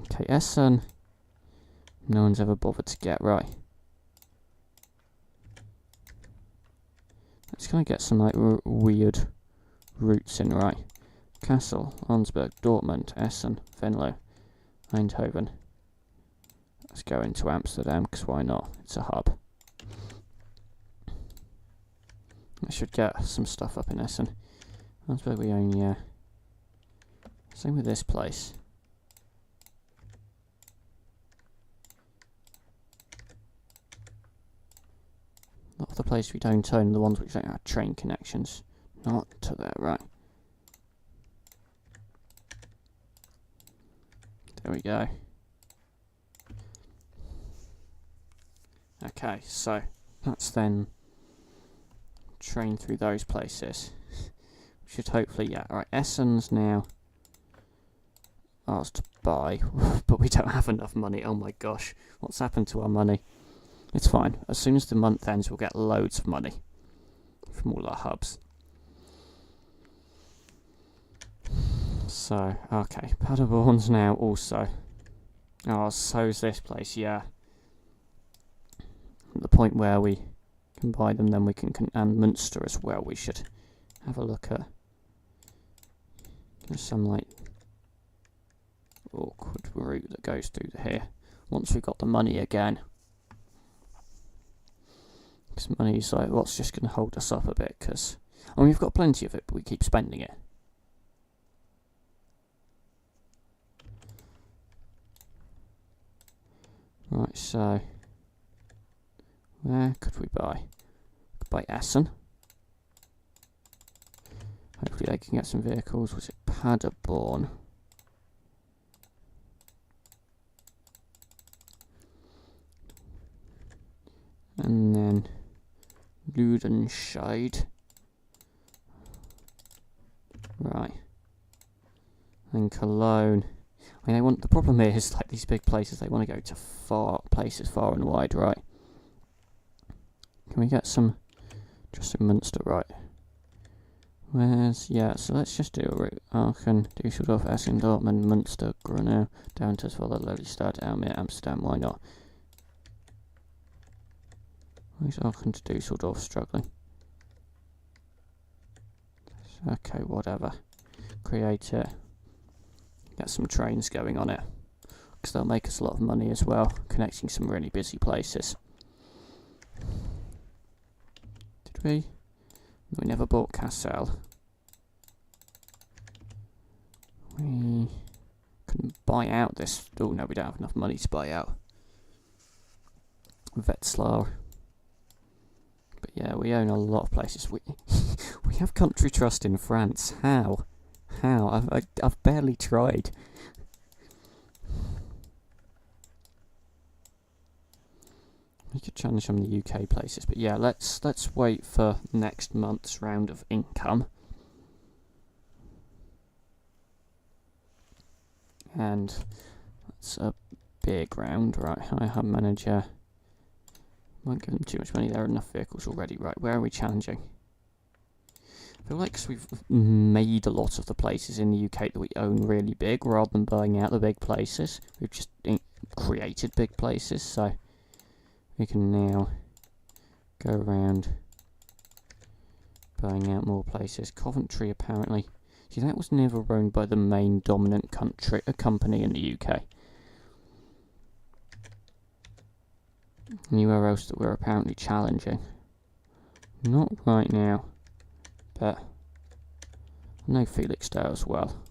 Okay, Essen. No one's ever bothered to get right. Let's kind of get some like weird routes in, right? Kassel, Arnsberg, Dortmund, Essen, Venlo, Eindhoven. Let's go into Amsterdam, because why not? It's a hub. I should get some stuff up in Essen. Arnsberg we own, yeah. Same with this place. A lot of the places we don't own, the ones which don't have train connections. Not to there, right. There we go. Okay, so that's then train through those places. We should hopefully, yeah, alright, Essen's now ours to buy, but we don't have enough money. Oh my gosh, what's happened to our money? It's fine. As soon as the month ends, we'll get loads of money from all our hubs. So, okay, Paderborn's now also. Oh, so's this place, yeah. At the point where we can buy them, then we can and Munster as well. We should have a look at. There's some like awkward route that goes through here. Once we've got the money again. Because money's like what's just going to hold us up a bit. Because I mean, we've got plenty of it, but we keep spending it. Right, so where could we buy? We could buy Essen. Hopefully they can get some vehicles. Was it Paderborn? And then Ludenscheid. Right. And Cologne. I mean, the problem is, like, these big places, they want to go to places far and wide, right? Can we get some, just in Munster, right? Yeah, so let's just do a route. Aachen, Düsseldorf, Essen, Dortmund, Munster, Grunau, down to Zwolle, Lelystad, Almere, Amsterdam, why not? Why is Aachen to Düsseldorf struggling? Okay, whatever. Create it. Get some trains going on it. Because they'll make us a lot of money as well, connecting some really busy places. Did we? We never bought Kassel. We couldn't buy out this. Oh no, we don't have enough money to buy out Wetzlar. But yeah, we own a lot of places. We we have country trust in France. How? I've barely tried. We could challenge some of the UK places, but yeah, let's wait for next month's round of income. And that's a big round, right? High hub manager. Won't give them too much money. There are enough vehicles already, right? Where are we challenging? I feel like 'cause we've made a lot of the places in the UK that we own really big, rather than buying out the big places. We've just created big places, so we can now go around buying out more places. Coventry, apparently. See, that was never owned by the main dominant company in the UK. Anywhere else that we're apparently challenging? Not right now. But I know Felixstowe as well.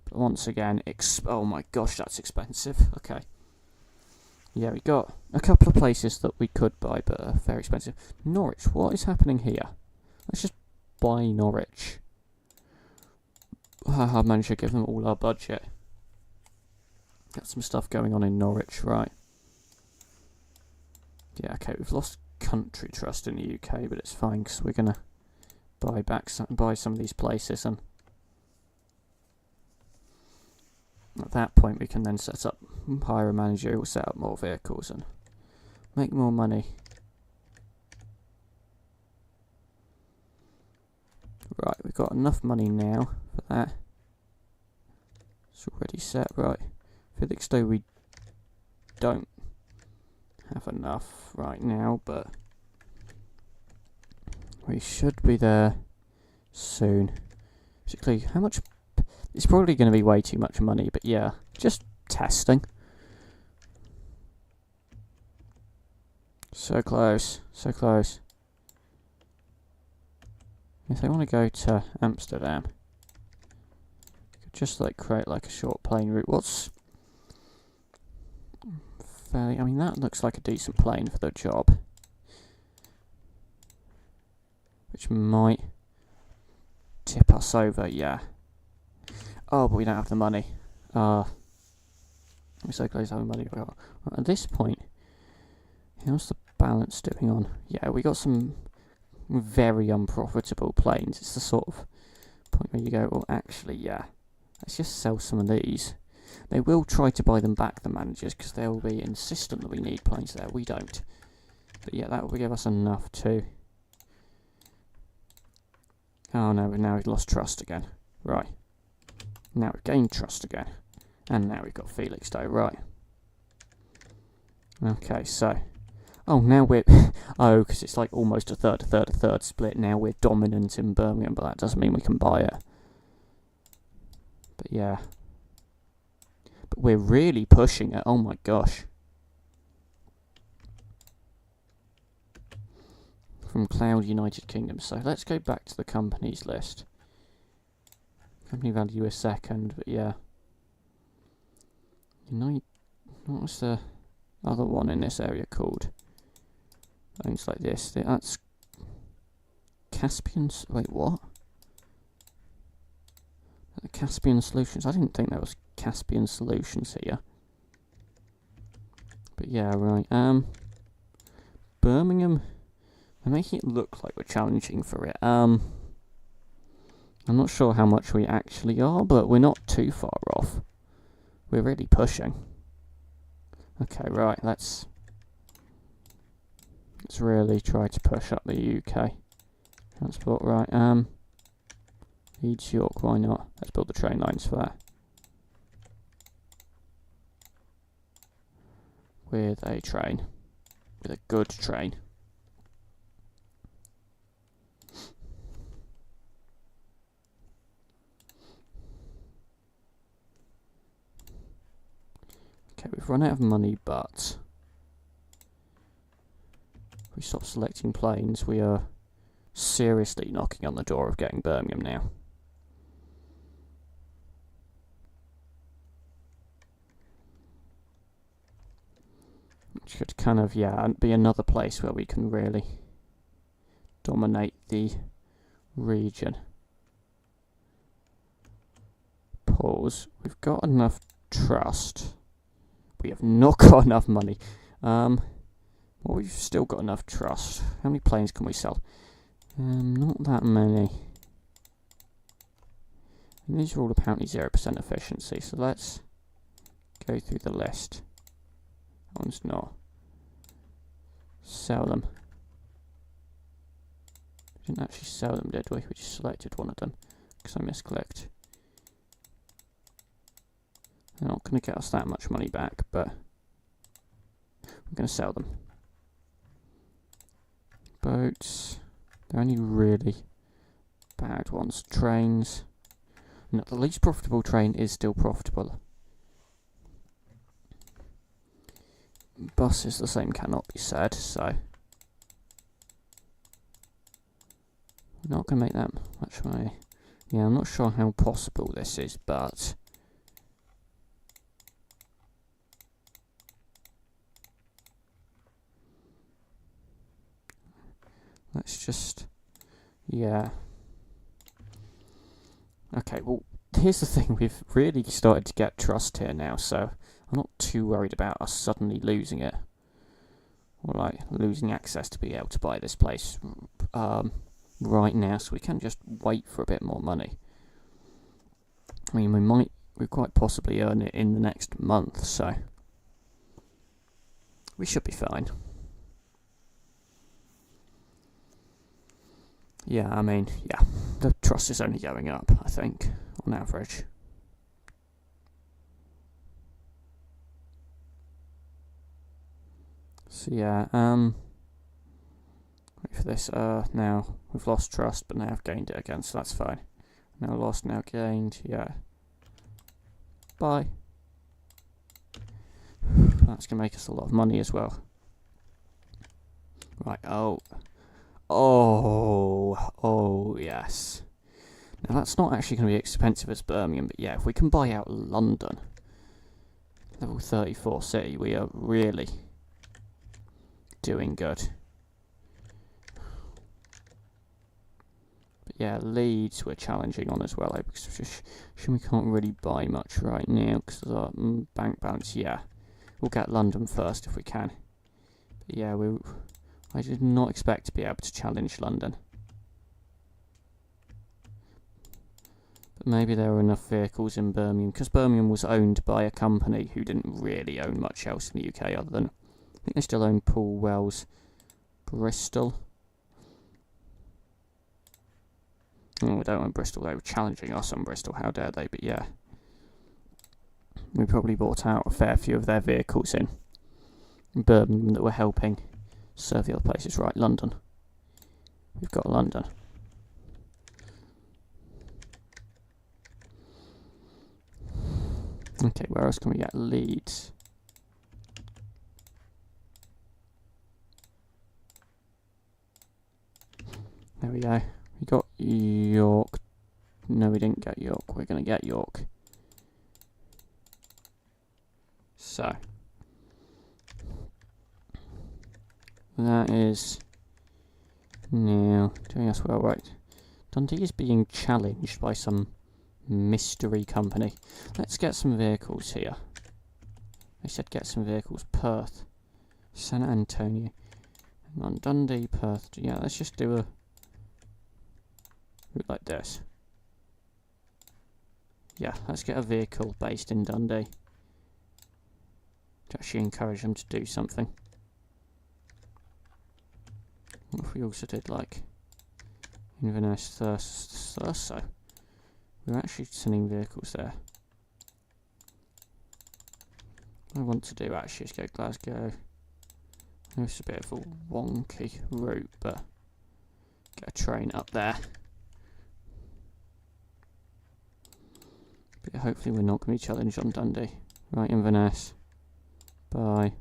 But once again, oh my gosh, that's expensive. Okay. Yeah, we got a couple of places that we could buy, but are very expensive. Norwich, what is happening here? Let's just buy Norwich. I managed to give them all our budget. Got some stuff going on in Norwich, right? Yeah, okay, we've lost country trust in the UK, but it's fine because we're gonna buy some of these places, and at that point we can then hire a manager who will set up more vehicles and make more money. Right, we've got enough money now for that. It's already set, right? Felixstowe we don't have enough right now, but We should be there soon. Basically, how much... It's probably going to be way too much money, but yeah, just testing. So close, so close. If they want to go to Amsterdam, could just like create like a short plane route. What's fairly... I mean, that looks like a decent plane for the job. Which might tip us over, yeah. Oh, but we don't have the money. We're so close to having money. At this point, how's the balance doing on? Yeah, we got some very unprofitable planes. It's the sort of point where you go, well, actually, yeah, let's just sell some of these. They will try to buy them back, the managers, because they'll be insistent that we need planes there. We don't. But yeah, that will give us enough too. Oh no, now we've lost trust again. Right. Now we've gained trust again. And now we've got Felix though, right. Okay, so... Oh, now we're... oh, because it's like almost a third split. Now we're dominant in Birmingham, but that doesn't mean we can buy it. But yeah. But we're really pushing it, oh my gosh. From Cloud United Kingdom. So let's go back to the companies list. Company value is second, but yeah. What was the other one in this area called? Owns like this. That's Caspian... Wait, what? Caspian Solutions. I didn't think there was Caspian Solutions here. But yeah, right. Birmingham... They're making it look like we're challenging for it. I'm not sure how much we actually are, but we're not too far off. We're really pushing. Okay, right, let's really try to push up the UK. Transport, right, Leeds, York, why not? Let's build the train lines for that. With a train. With a good train. Okay, we've run out of money, but if we stop selecting planes, we are seriously knocking on the door of getting Birmingham now. Which could kind of, yeah, be another place where we can really dominate the region. Pause. We've got enough trust. We have not got enough money. Well, we've still got enough trust. How many planes can we sell? Not that many. And these are all apparently 0% efficiency, so let's go through the list. That one's not. Sell them. We didn't actually sell them, did we? We just selected one of them, because I misclicked. They're not going to get us that much money back, but I'm going to sell them. Boats. They're only really bad ones. Trains. No, the least profitable train is still profitable. Buses, the same cannot be said, so we're not going to make that much money. Yeah, I'm not sure how possible this is, but let's just, yeah. Okay, well, here's the thing. We've really started to get trust here now, so I'm not too worried about us suddenly losing it. Or, like, losing access to be able to buy this place right now, so we can just wait for a bit more money. I mean, we quite possibly earn it in the next month, so we should be fine. Yeah, I mean, yeah, the trust is only going up, I think, on average. So yeah, Wait for this. Now we've lost trust, but now I've gained it again, so that's fine. Now lost, now gained. Yeah. Bye. That's going to make us a lot of money as well. Right, oh, yes. Now that's not actually going to be expensive as Birmingham, but yeah, if we can buy out London, level 34 city, we are really doing good. But yeah, Leeds we're challenging on as well, because we can't really buy much right now because of our bank balance. Yeah, we'll get London first if we can. But yeah, I did not expect to be able to challenge London. But maybe there were enough vehicles in Birmingham, because Birmingham was owned by a company who didn't really own much else in the UK other than, I think they still own Paul Wells, Bristol. Oh, we don't own Bristol, they were challenging us on Bristol, how dare they, but yeah. We probably bought out a fair few of their vehicles in Birmingham that were helping serve the other places. Right, London. We've got London. Okay, where else can we get Leeds? There we go. We got York. No, we didn't get York. We're going to get York. So that is now doing us well, right? Dundee is being challenged by some mystery company. Let's get some vehicles here. They said get some vehicles. Perth, San Antonio, hang on, Dundee, Perth. Yeah, let's just do a route like this. Yeah, let's get a vehicle based in Dundee to actually encourage them to do something. What if we also did like Inverness, Thurso? We're actually sending vehicles there. What I want to do actually is go Glasgow. I know it's a bit of a wonky route, but get a train up there. But hopefully we're not going to be challenged on Dundee. Right, Inverness. Bye.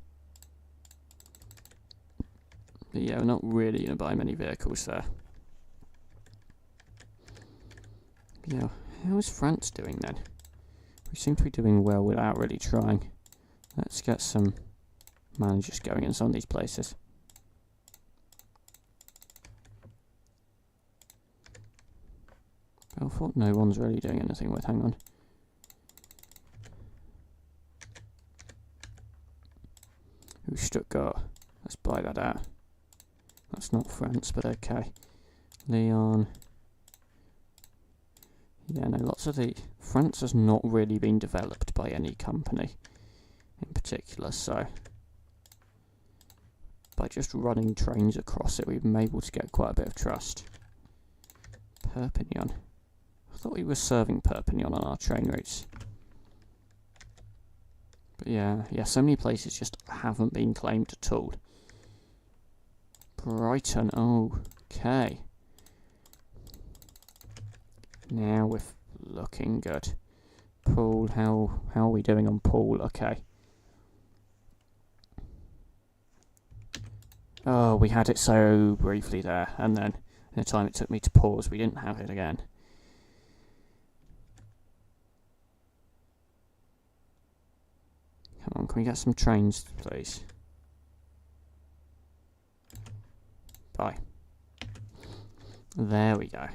But yeah, we're not really going to buy many vehicles there. But yeah, how is France doing then? We seem to be doing well without really trying. Let's get some managers going in some of these places. Belfort, no one's really doing anything with. Hang on. Ooh, Stuttgart. Let's buy that out. That's not France, but okay. Lyon. Yeah, no, lots of the... France has not really been developed by any company in particular, so... by just running trains across it, we've been able to get quite a bit of trust. Perpignan. I thought we were serving Perpignan on our train routes. But yeah, so many places just haven't been claimed at all. Brighton, okay. Now we're looking good. Poole, how are we doing on Poole? Okay. Oh, we had it so briefly there, and then in the time it took me to pause, we didn't have it again. Come on, can we get some trains, please? Bye. There we go.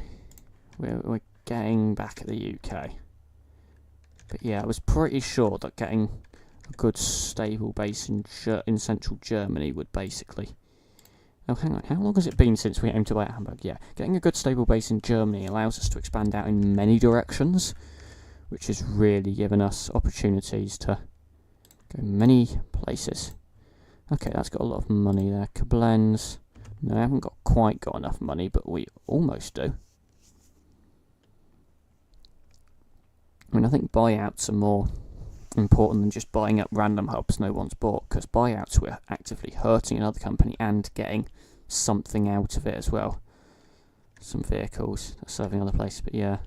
We're getting back at the UK. But yeah, I was pretty sure that getting a good stable base in central Germany would basically... Oh, hang on, how long has it been since we aimed to buy Hamburg? Yeah, getting a good stable base in Germany allows us to expand out in many directions, which has really given us opportunities to go many places. Okay, that's got a lot of money there. Koblenz. No, I haven't quite got enough money, but we almost do. I mean, I think buyouts are more important than just buying up random hubs no one's bought, because buyouts were actively hurting another company and getting something out of it as well. Some vehicles are serving other places, but yeah.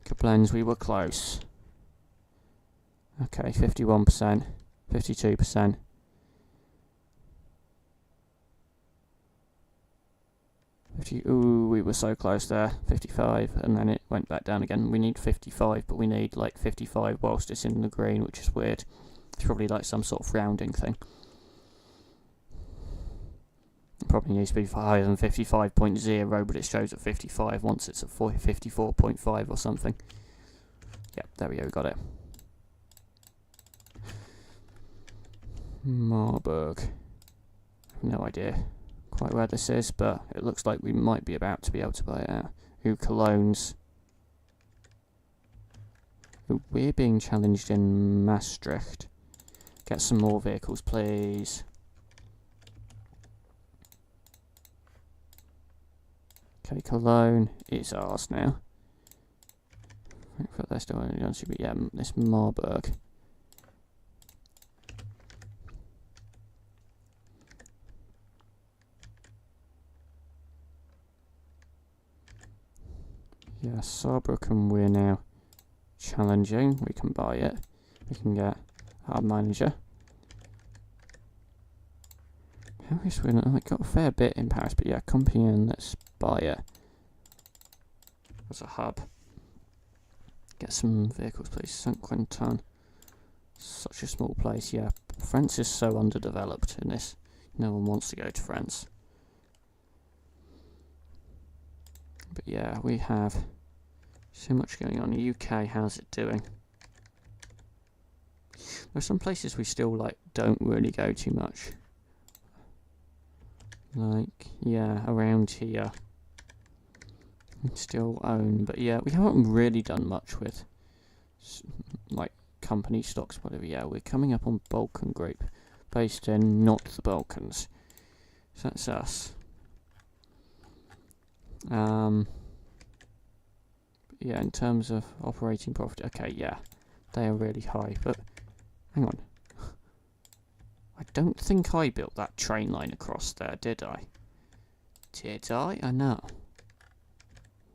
Koblenz, we were close. Okay, 51%, 52%. Ooh, we were so close there. 55, and then it went back down again. We need 55, but we need like 55 whilst it's in the green, which is weird. It's probably like some sort of rounding thing. It probably needs to be higher than 55.0, but it shows at 55 once it's at 54.5 or something. Yep, there we go, we got it. Marburg. No idea quite where this is, but it looks like we might be about to be able to buy it out. Ooh, Cologne's. Ooh, we're being challenged in Maastricht. Get some more vehicles, please. Okay, Cologne is ours now. They're still only on, but yeah, this Marburg. Yeah, Saarbrücken we're now challenging. We can buy it. We can get our manager. Paris, we got a fair bit in Paris, but yeah, Compiègne, let's buy it. As a hub. Get some vehicles, please. Saint-Quentin. Such a small place, yeah. France is so underdeveloped in this. No one wants to go to France. But yeah, we have so much going on. The UK, how's it doing? There are some places we still like don't really go too much. Like, yeah, around here. We still own, but yeah, we haven't really done much with like company stocks, whatever. Yeah, we're coming up on Balkan Group, based in not the Balkans. So that's us. Yeah, in terms of operating profit, okay, yeah, they are really high, but hang on. I don't think I built that train line across there, did I? Did I? I know.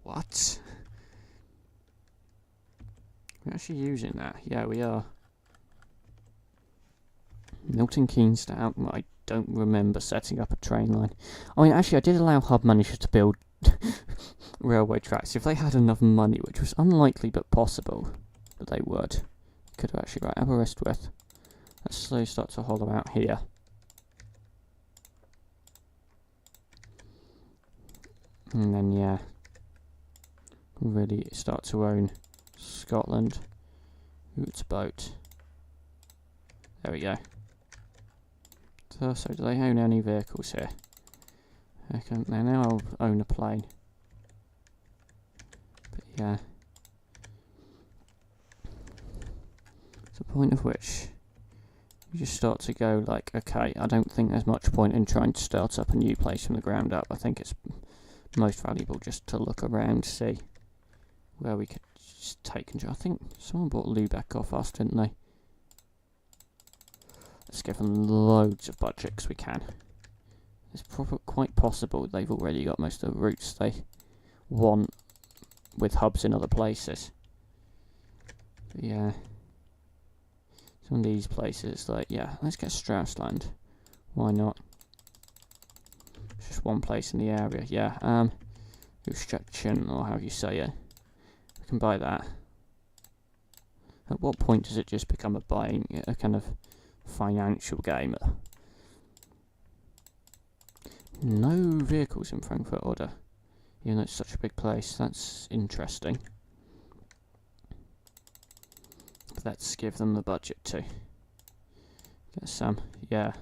What? We're actually using that. Yeah, we are. Milton Keynes to Alkmaar. I don't remember setting up a train line. I mean, actually, I did allow hub managers to build railway tracks. If they had enough money, which was unlikely but possible that they would. Could have actually, right, Aberystwyth. Let's slowly start to hollow out here. And then, yeah, really start to own Scotland. Ooh, it's a boat. There we go. So do they own any vehicles here? They now own a plane. But yeah. To the point of which you just start to go like, okay, I don't think there's much point in trying to start up a new place from the ground up. I think it's most valuable just to look around, see where we could just take control. I think someone bought Lübeck off us, didn't they? Let's give them loads of budget because we can. It's quite possible they've already got most of the routes they want with hubs in other places. But yeah. Some of these places, like, yeah, let's get Straussland. Why not? It's just one place in the area, yeah. Restriction, or how you say it. We can buy that. At what point does it just become a kind of financial game? No vehicles in Frankfurt Oder, even though it's such a big place. That's interesting. But let's give them the budget too. Get some, yeah.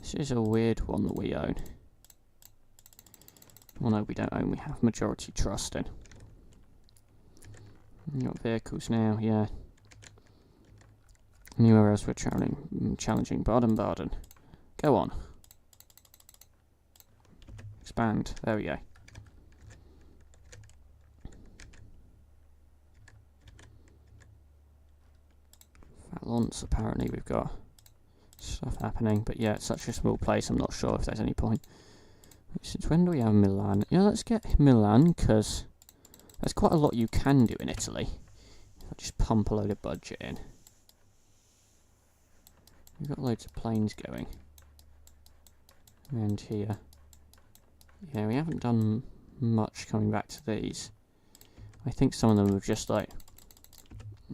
This is a weird one that we own. Well, no, we don't own. We have majority trust in. We've got vehicles now, yeah. Anywhere else we're challenging Baden-Baden. Go on. Expand. There we go. Valence, apparently we've got. So stuff happening. But yeah, it's such a small place, I'm not sure if there's any point. Since when do we have Milan? Yeah, let's get Milan, because there's quite a lot you can do in Italy. If I just pump a load of budget in. We've got loads of planes going. And here. Yeah, we haven't done much coming back to these. I think some of them have just like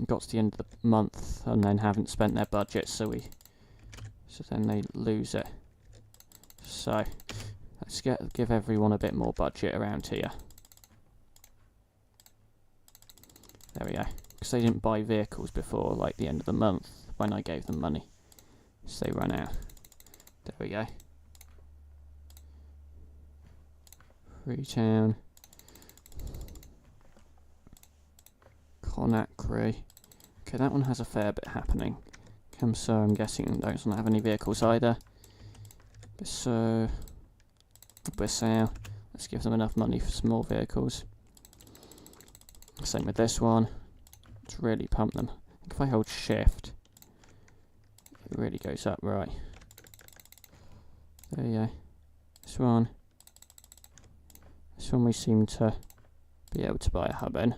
got to the end of the month and then haven't spent their budget, so then they lose it. So let's give everyone a bit more budget around here. There we go. Because they didn't buy vehicles before like the end of the month when I gave them money. So they run out. There we go. Freetown. Conakry. Okay, that one has a fair bit happening. So I'm guessing doesn't have any vehicles either. Bissau. Let's give them enough money for some more vehicles. Same with this one. Let's really pump them. I think if I hold shift, it really goes up, right. There you go. This one. This one we seem to be able to buy a hub in.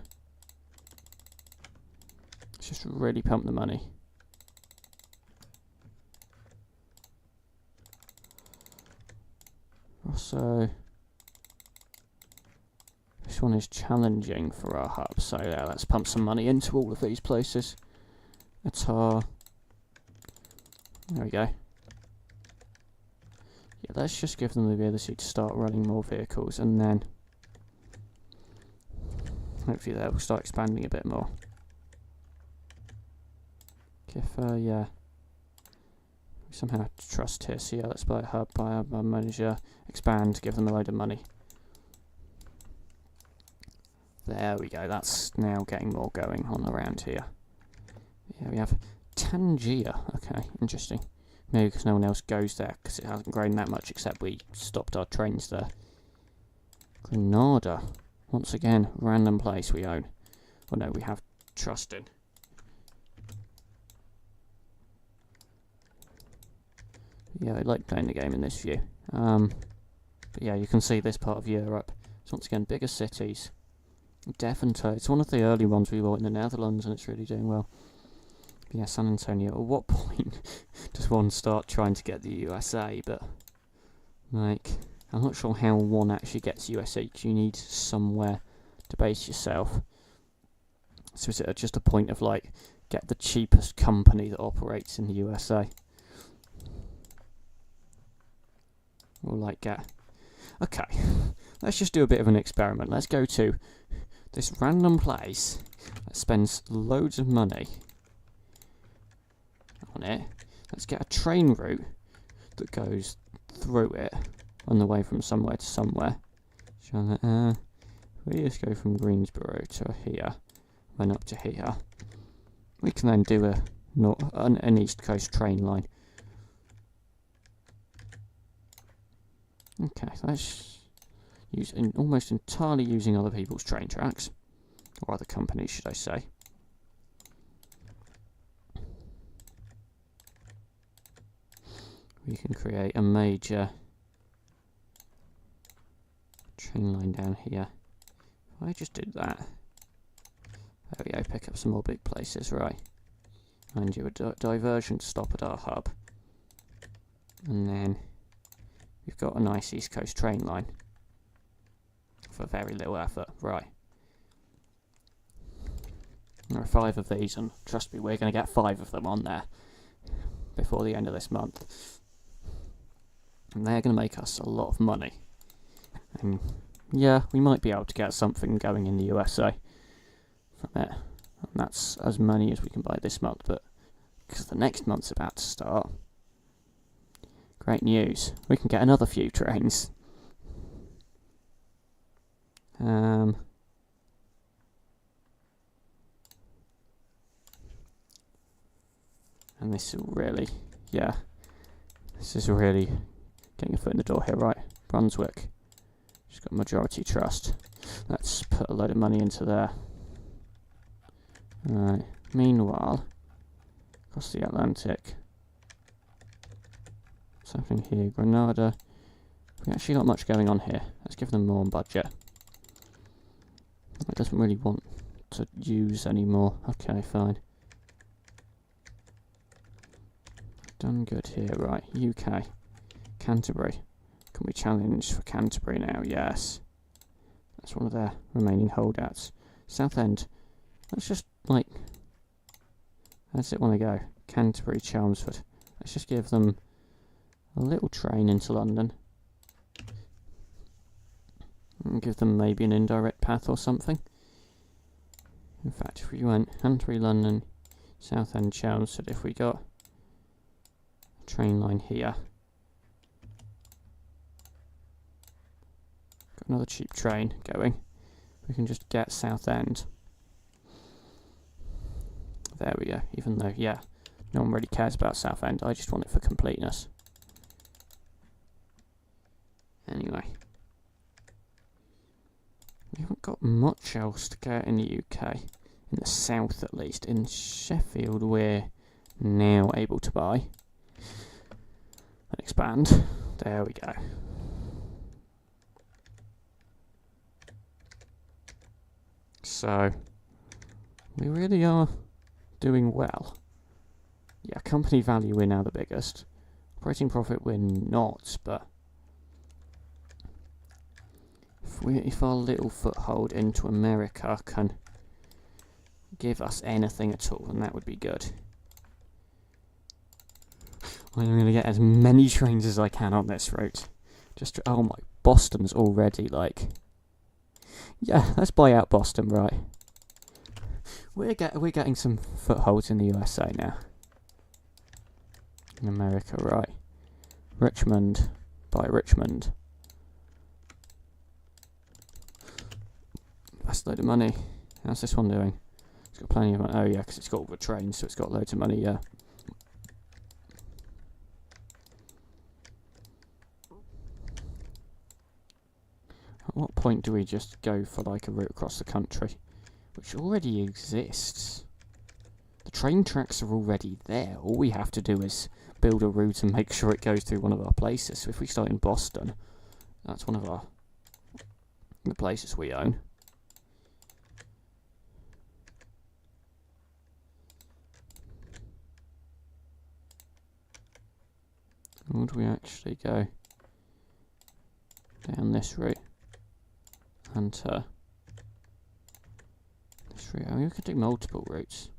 Let's just really pump the money. Also, this one is challenging for our hub, so yeah, let's pump some money into all of these places. There we go. Yeah, let's just give them the ability to start running more vehicles, and then hopefully they'll start expanding a bit more. Yeah. We somehow trust here, so yeah, let's buy a hub, buy a manager, expand, give them a load of money. There we go, that's now getting more going on around here. Yeah, we have Tangier. Okay, interesting. Maybe because no one else goes there, because it hasn't grown that much, except we stopped our trains there. Granada. Once again, random place we own. Oh no, we have trust in. Yeah, I like playing the game in this view. But yeah, you can see this part of Europe. So once again, bigger cities. Devonshire. It's one of the early ones we bought in the Netherlands, and it's really doing well. But yeah, San Antonio. At what point does one start trying to get the USA? But like, I'm not sure how one actually gets USA. You need somewhere to base yourself. So is it just a point of like, get the cheapest company that operates in the USA? Or like get... Okay, let's just do a bit of an experiment. Let's go to this random place that spends loads of money on it. Let's get a train route that goes through it on the way from somewhere to somewhere. We just go from Greensboro to here, then up to here. We can then do an East Coast train line. Okay, so let's use almost entirely using other people's train tracks, or other companies, should I say. We can create a major train line down here. If I just did that, there we go, pick up some more big places, right? And do a diversion stop at our hub, and then we've got a nice East Coast train line for very little effort, right? There are 5 of these, and trust me, we're going to get 5 of them on there before the end of this month. And they're going to make us a lot of money. And yeah, we might be able to get something going in the USA from it. And that's as many as we can buy this month, but because the next month's about to start, great news, we can get another few trains. And this will really, yeah, this is really getting a foot in the door here, right? Brunswick, just got majority trust. Let's put a load of money into there. Right. Meanwhile, across the Atlantic, What's happening here? Granada. We actually not much going on here. Let's give them more on budget. It doesn't really want to use anymore. Okay, fine. Done good here, right. UK. Canterbury. Can we challenge for Canterbury now? Yes. That's one of their remaining holdouts. Southend. Let's just, like... Where does it want to go? Canterbury, Chelmsford. Let's just give them a little train into London. And give them maybe an indirect path or something. In fact, if we went Canterbury, London, Southend, Chelmsford, if we got a train line here. Got another cheap train going. We can just get Southend. There we go. Even though, yeah, no one really cares about Southend. I just want it for completeness. Anyway. We haven't got much else to get in the UK. In the south, at least. In Sheffield, we're now able to buy. And expand. There we go. So, we really are doing well. Yeah, company value, we're now the biggest. Operating profit, we're not, but... If our little foothold into America can give us anything at all, then that would be good. I'm going to get as many trains as I can on this route. Just oh my, Boston's already like... Yeah, let's buy out Boston, right. We're getting some footholds in the USA now. In America, right. Richmond, buy Richmond. That's a load of money. How's this one doing? It's got plenty of money. Oh yeah, because it's got all the trains, so it's got loads of money, yeah. At what point do we just go for like a route across the country? Which already exists. The train tracks are already there. All we have to do is build a route and make sure it goes through one of our places. So if we start in Boston, that's one of the places we own. Would we actually go down this route and this route? I mean, we could do multiple routes.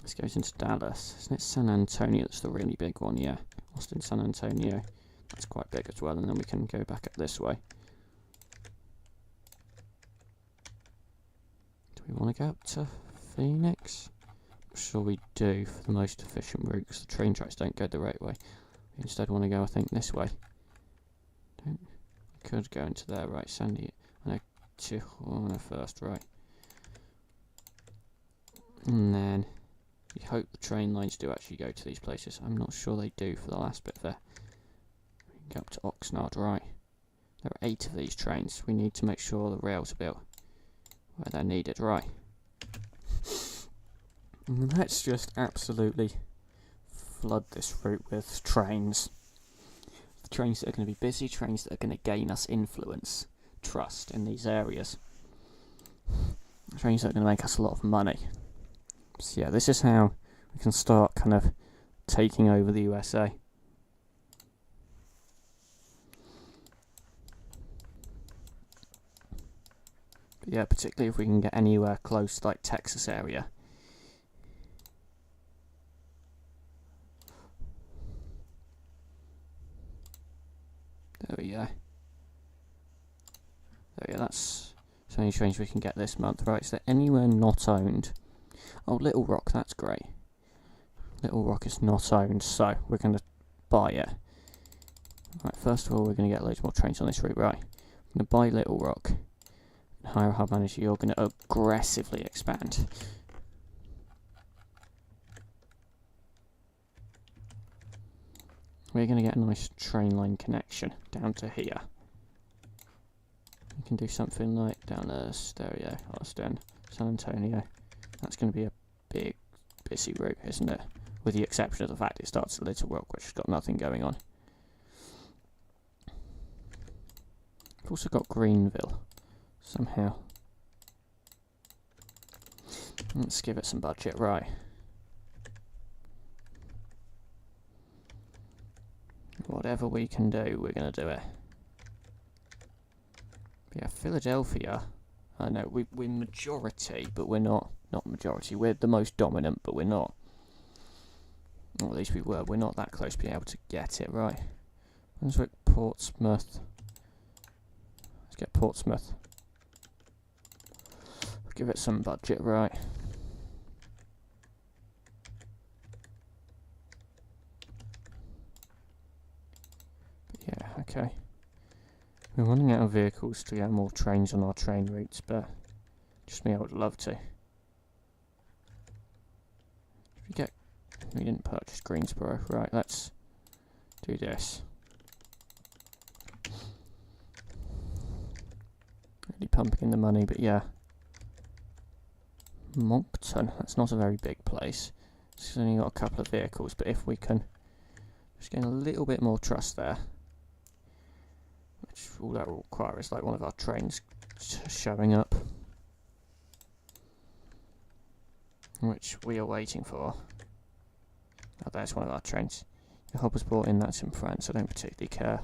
This goes into Dallas. Isn't it San Antonio that's the really big one? Yeah, Austin, San Antonio. That's quite big as well, and then we can go back up this way. Do we want to go up to Phoenix? I'm sure we do for the most efficient route, because the train tracks don't go the right way. We instead want to go, I think, this way. Could go into there, right? Sandy, I know Tijuana first, right? And then you hope the train lines do actually go to these places. I'm not sure they do for the last bit there. We can go up to Oxnard, right? There are 8 of these trains. We need to make sure the rails are built where they're needed, right? And let's just absolutely flood this route with trains. The trains that are going to be busy, trains that are going to gain us influence, trust in these areas. Trains that are going to make us a lot of money. So yeah, this is how we can start kind of taking over the USA. But yeah, particularly if we can get anywhere close, like Texas area. There we go. There we go, that's so many trains we can get this month. Right, is there anywhere not owned? Oh, Little Rock, that's great. Little Rock is not owned, so we're going to buy it. Right, first of all, we're going to get loads more trains on this route, right. I'm going to buy Little Rock. Hire a hub manager, you're going to aggressively expand. We're going to get a nice train line connection down to here. We can do something like down there, Stereo, Austin, San Antonio. That's going to be a big, busy route, isn't it? With the exception of the fact it starts at Little Rock, which has got nothing going on. We've also got Greenville, somehow. Let's give it some budget, right. Whatever we can do, we're going to do it. But yeah, Philadelphia, I know, we're majority, but we're not majority. We're the most dominant, but we're not. Or at least we were. We're not that close to being able to get it, right. Brunswick, Portsmouth. Let's get Portsmouth. Give it some budget, right. But yeah, okay. We're running out of vehicles to get more trains on our train routes, but just me, I would love to. We didn't purchase Greensboro, right, let's do this. Really pumping in the money, but yeah. Moncton, that's not a very big place. It's only got a couple of vehicles, but if we can just gain a little bit more trust there, which all that will require is like one of our trains showing up, which we are waiting for. Oh, there's one of our trains. The hub was brought in, that's in France, I don't particularly care.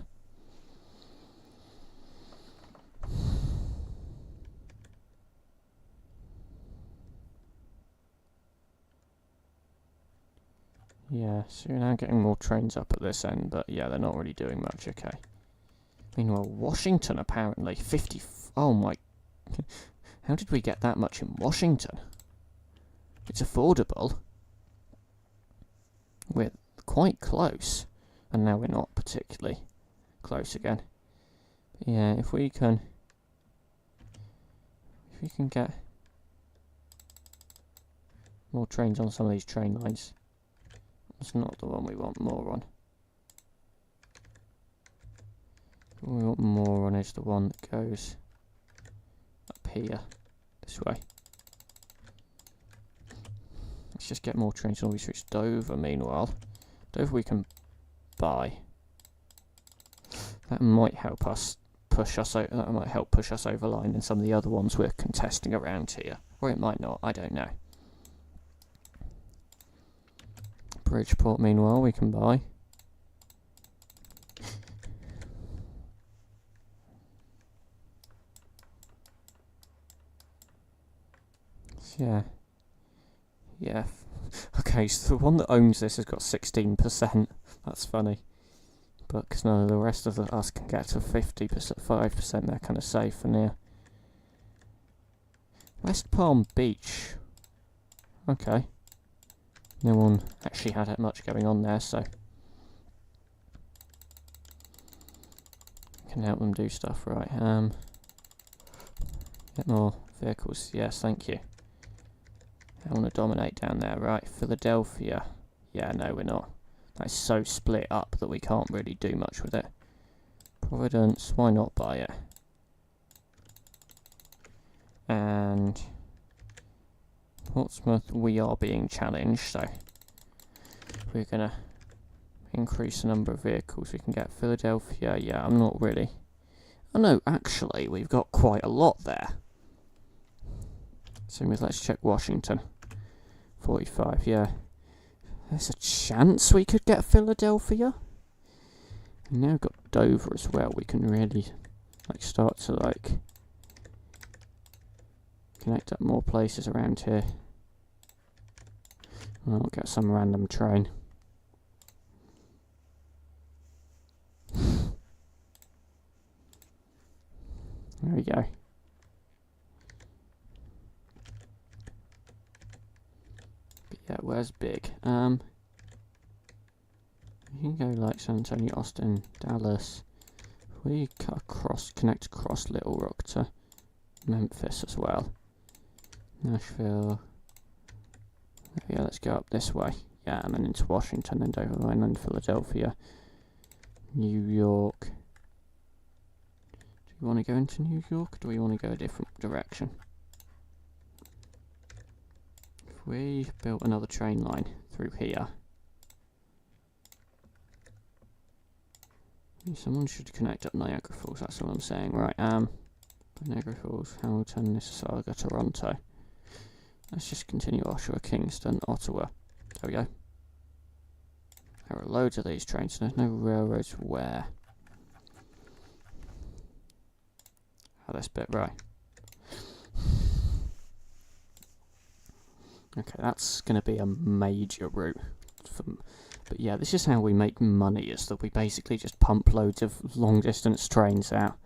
Yeah, so you're now getting more trains up at this end, but yeah, they're not really doing much, okay. Meanwhile, Washington apparently, oh my, how did we get that much in Washington? It's affordable. We're quite close, and now we're not particularly close again. But yeah, if we can get more trains on some of these train lines. That's not the one we want more on. What we want more on is the one that goes up here, this way. Let's just get more trains on all these routes. Dover, meanwhile. Dover we can buy. That might help us push us over. That might help push us over line than some of the other ones we're contesting around here. Or it might not, I don't know. Bridgeport, meanwhile, we can buy. So, yeah. Okay, so the one that owns this has got 16%. That's funny. But because none of the rest of us can get to 50%, 5%, they're kind of safe for now. West Palm Beach. Okay. No one actually had that much going on there, so can help them do stuff, right? Get more vehicles. Yes, thank you. I want to dominate down there, right? Philadelphia. Yeah, no, we're not. That's so split up that we can't really do much with it. Providence, why not buy it? And Portsmouth, we are being challenged, so we're going to increase the number of vehicles we can get. Philadelphia, yeah, I'm not really. Oh no, actually, we've got quite a lot there. So let's check Washington. 45, yeah. There's a chance we could get Philadelphia. We've now got Dover as well. We can really start to connect up more places around here. Well, we'll get some random train. There we go. But yeah, where's big? You can go like San Antonio, Austin, Dallas. We cut across, connect across Little Rock to Memphis as well. Nashville. Yeah, let's go up this way. Yeah, and then into Washington, then Dover, and then Philadelphia. New York. Do you want to go into New York, or do we want to go a different direction? If we built another train line through here, Someone should connect up Niagara Falls, that's all I'm saying. Right, Niagara Falls, Hamilton, Mississauga, Toronto. Let's just continue Oshawa, Kingston, Ottawa. There we go. There are loads of these trains, and there's no railroads where. Oh, this bit, right. Okay, that's going to be a major route. But yeah, this is how we make money, is that we basically just pump loads of long-distance trains out.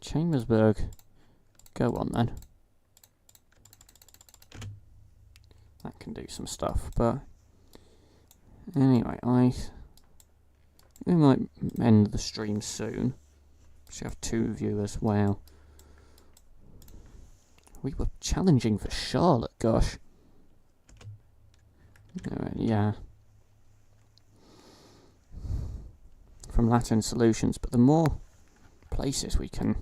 Chambersburg, go on then. That can do some stuff, but anyway, we might end the stream soon. Should have 2 viewers. Wow, we were challenging for Charlotte. Gosh. Yeah. From Latin Solutions, but the more places we can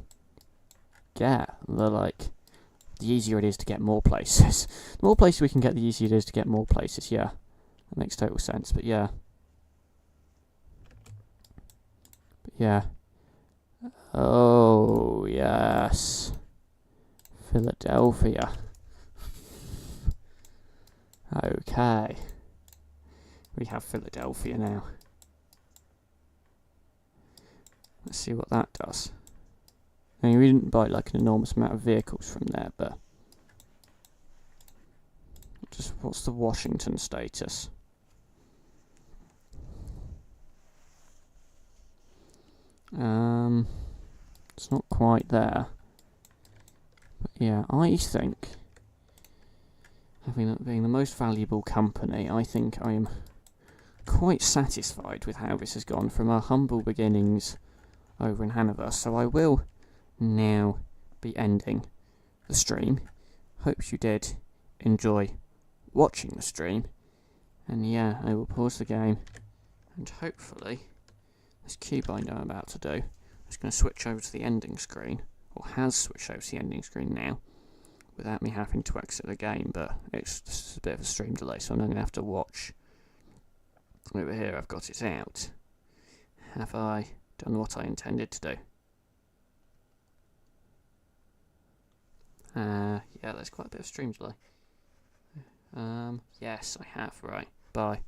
get, the easier it is to get more places. The more places we can get, the easier it is to get more places. Yeah, that makes total sense. But yeah, oh yes, Philadelphia. Okay, we have Philadelphia now. Let's see what that does. I mean, we didn't buy like an enormous amount of vehicles from there, but just what's the Washington status? It's not quite there. But yeah, I think, having that being the most valuable company, I think I am quite satisfied with how this has gone from our humble beginnings over in Hanover. So I will now be ending the stream. Hope you did enjoy watching the stream. And yeah, I will pause the game, and hopefully this cube I know I'm about to do, I'm just going to switch over to the ending screen, or has switched over to the ending screen now, without me having to exit the game, but it's just a bit of a stream delay, so I'm going to have to watch. Over here I've got it out. Have I done what I intended to do? Yeah, there's quite a bit of stream delay. Yes, I have, right. Bye.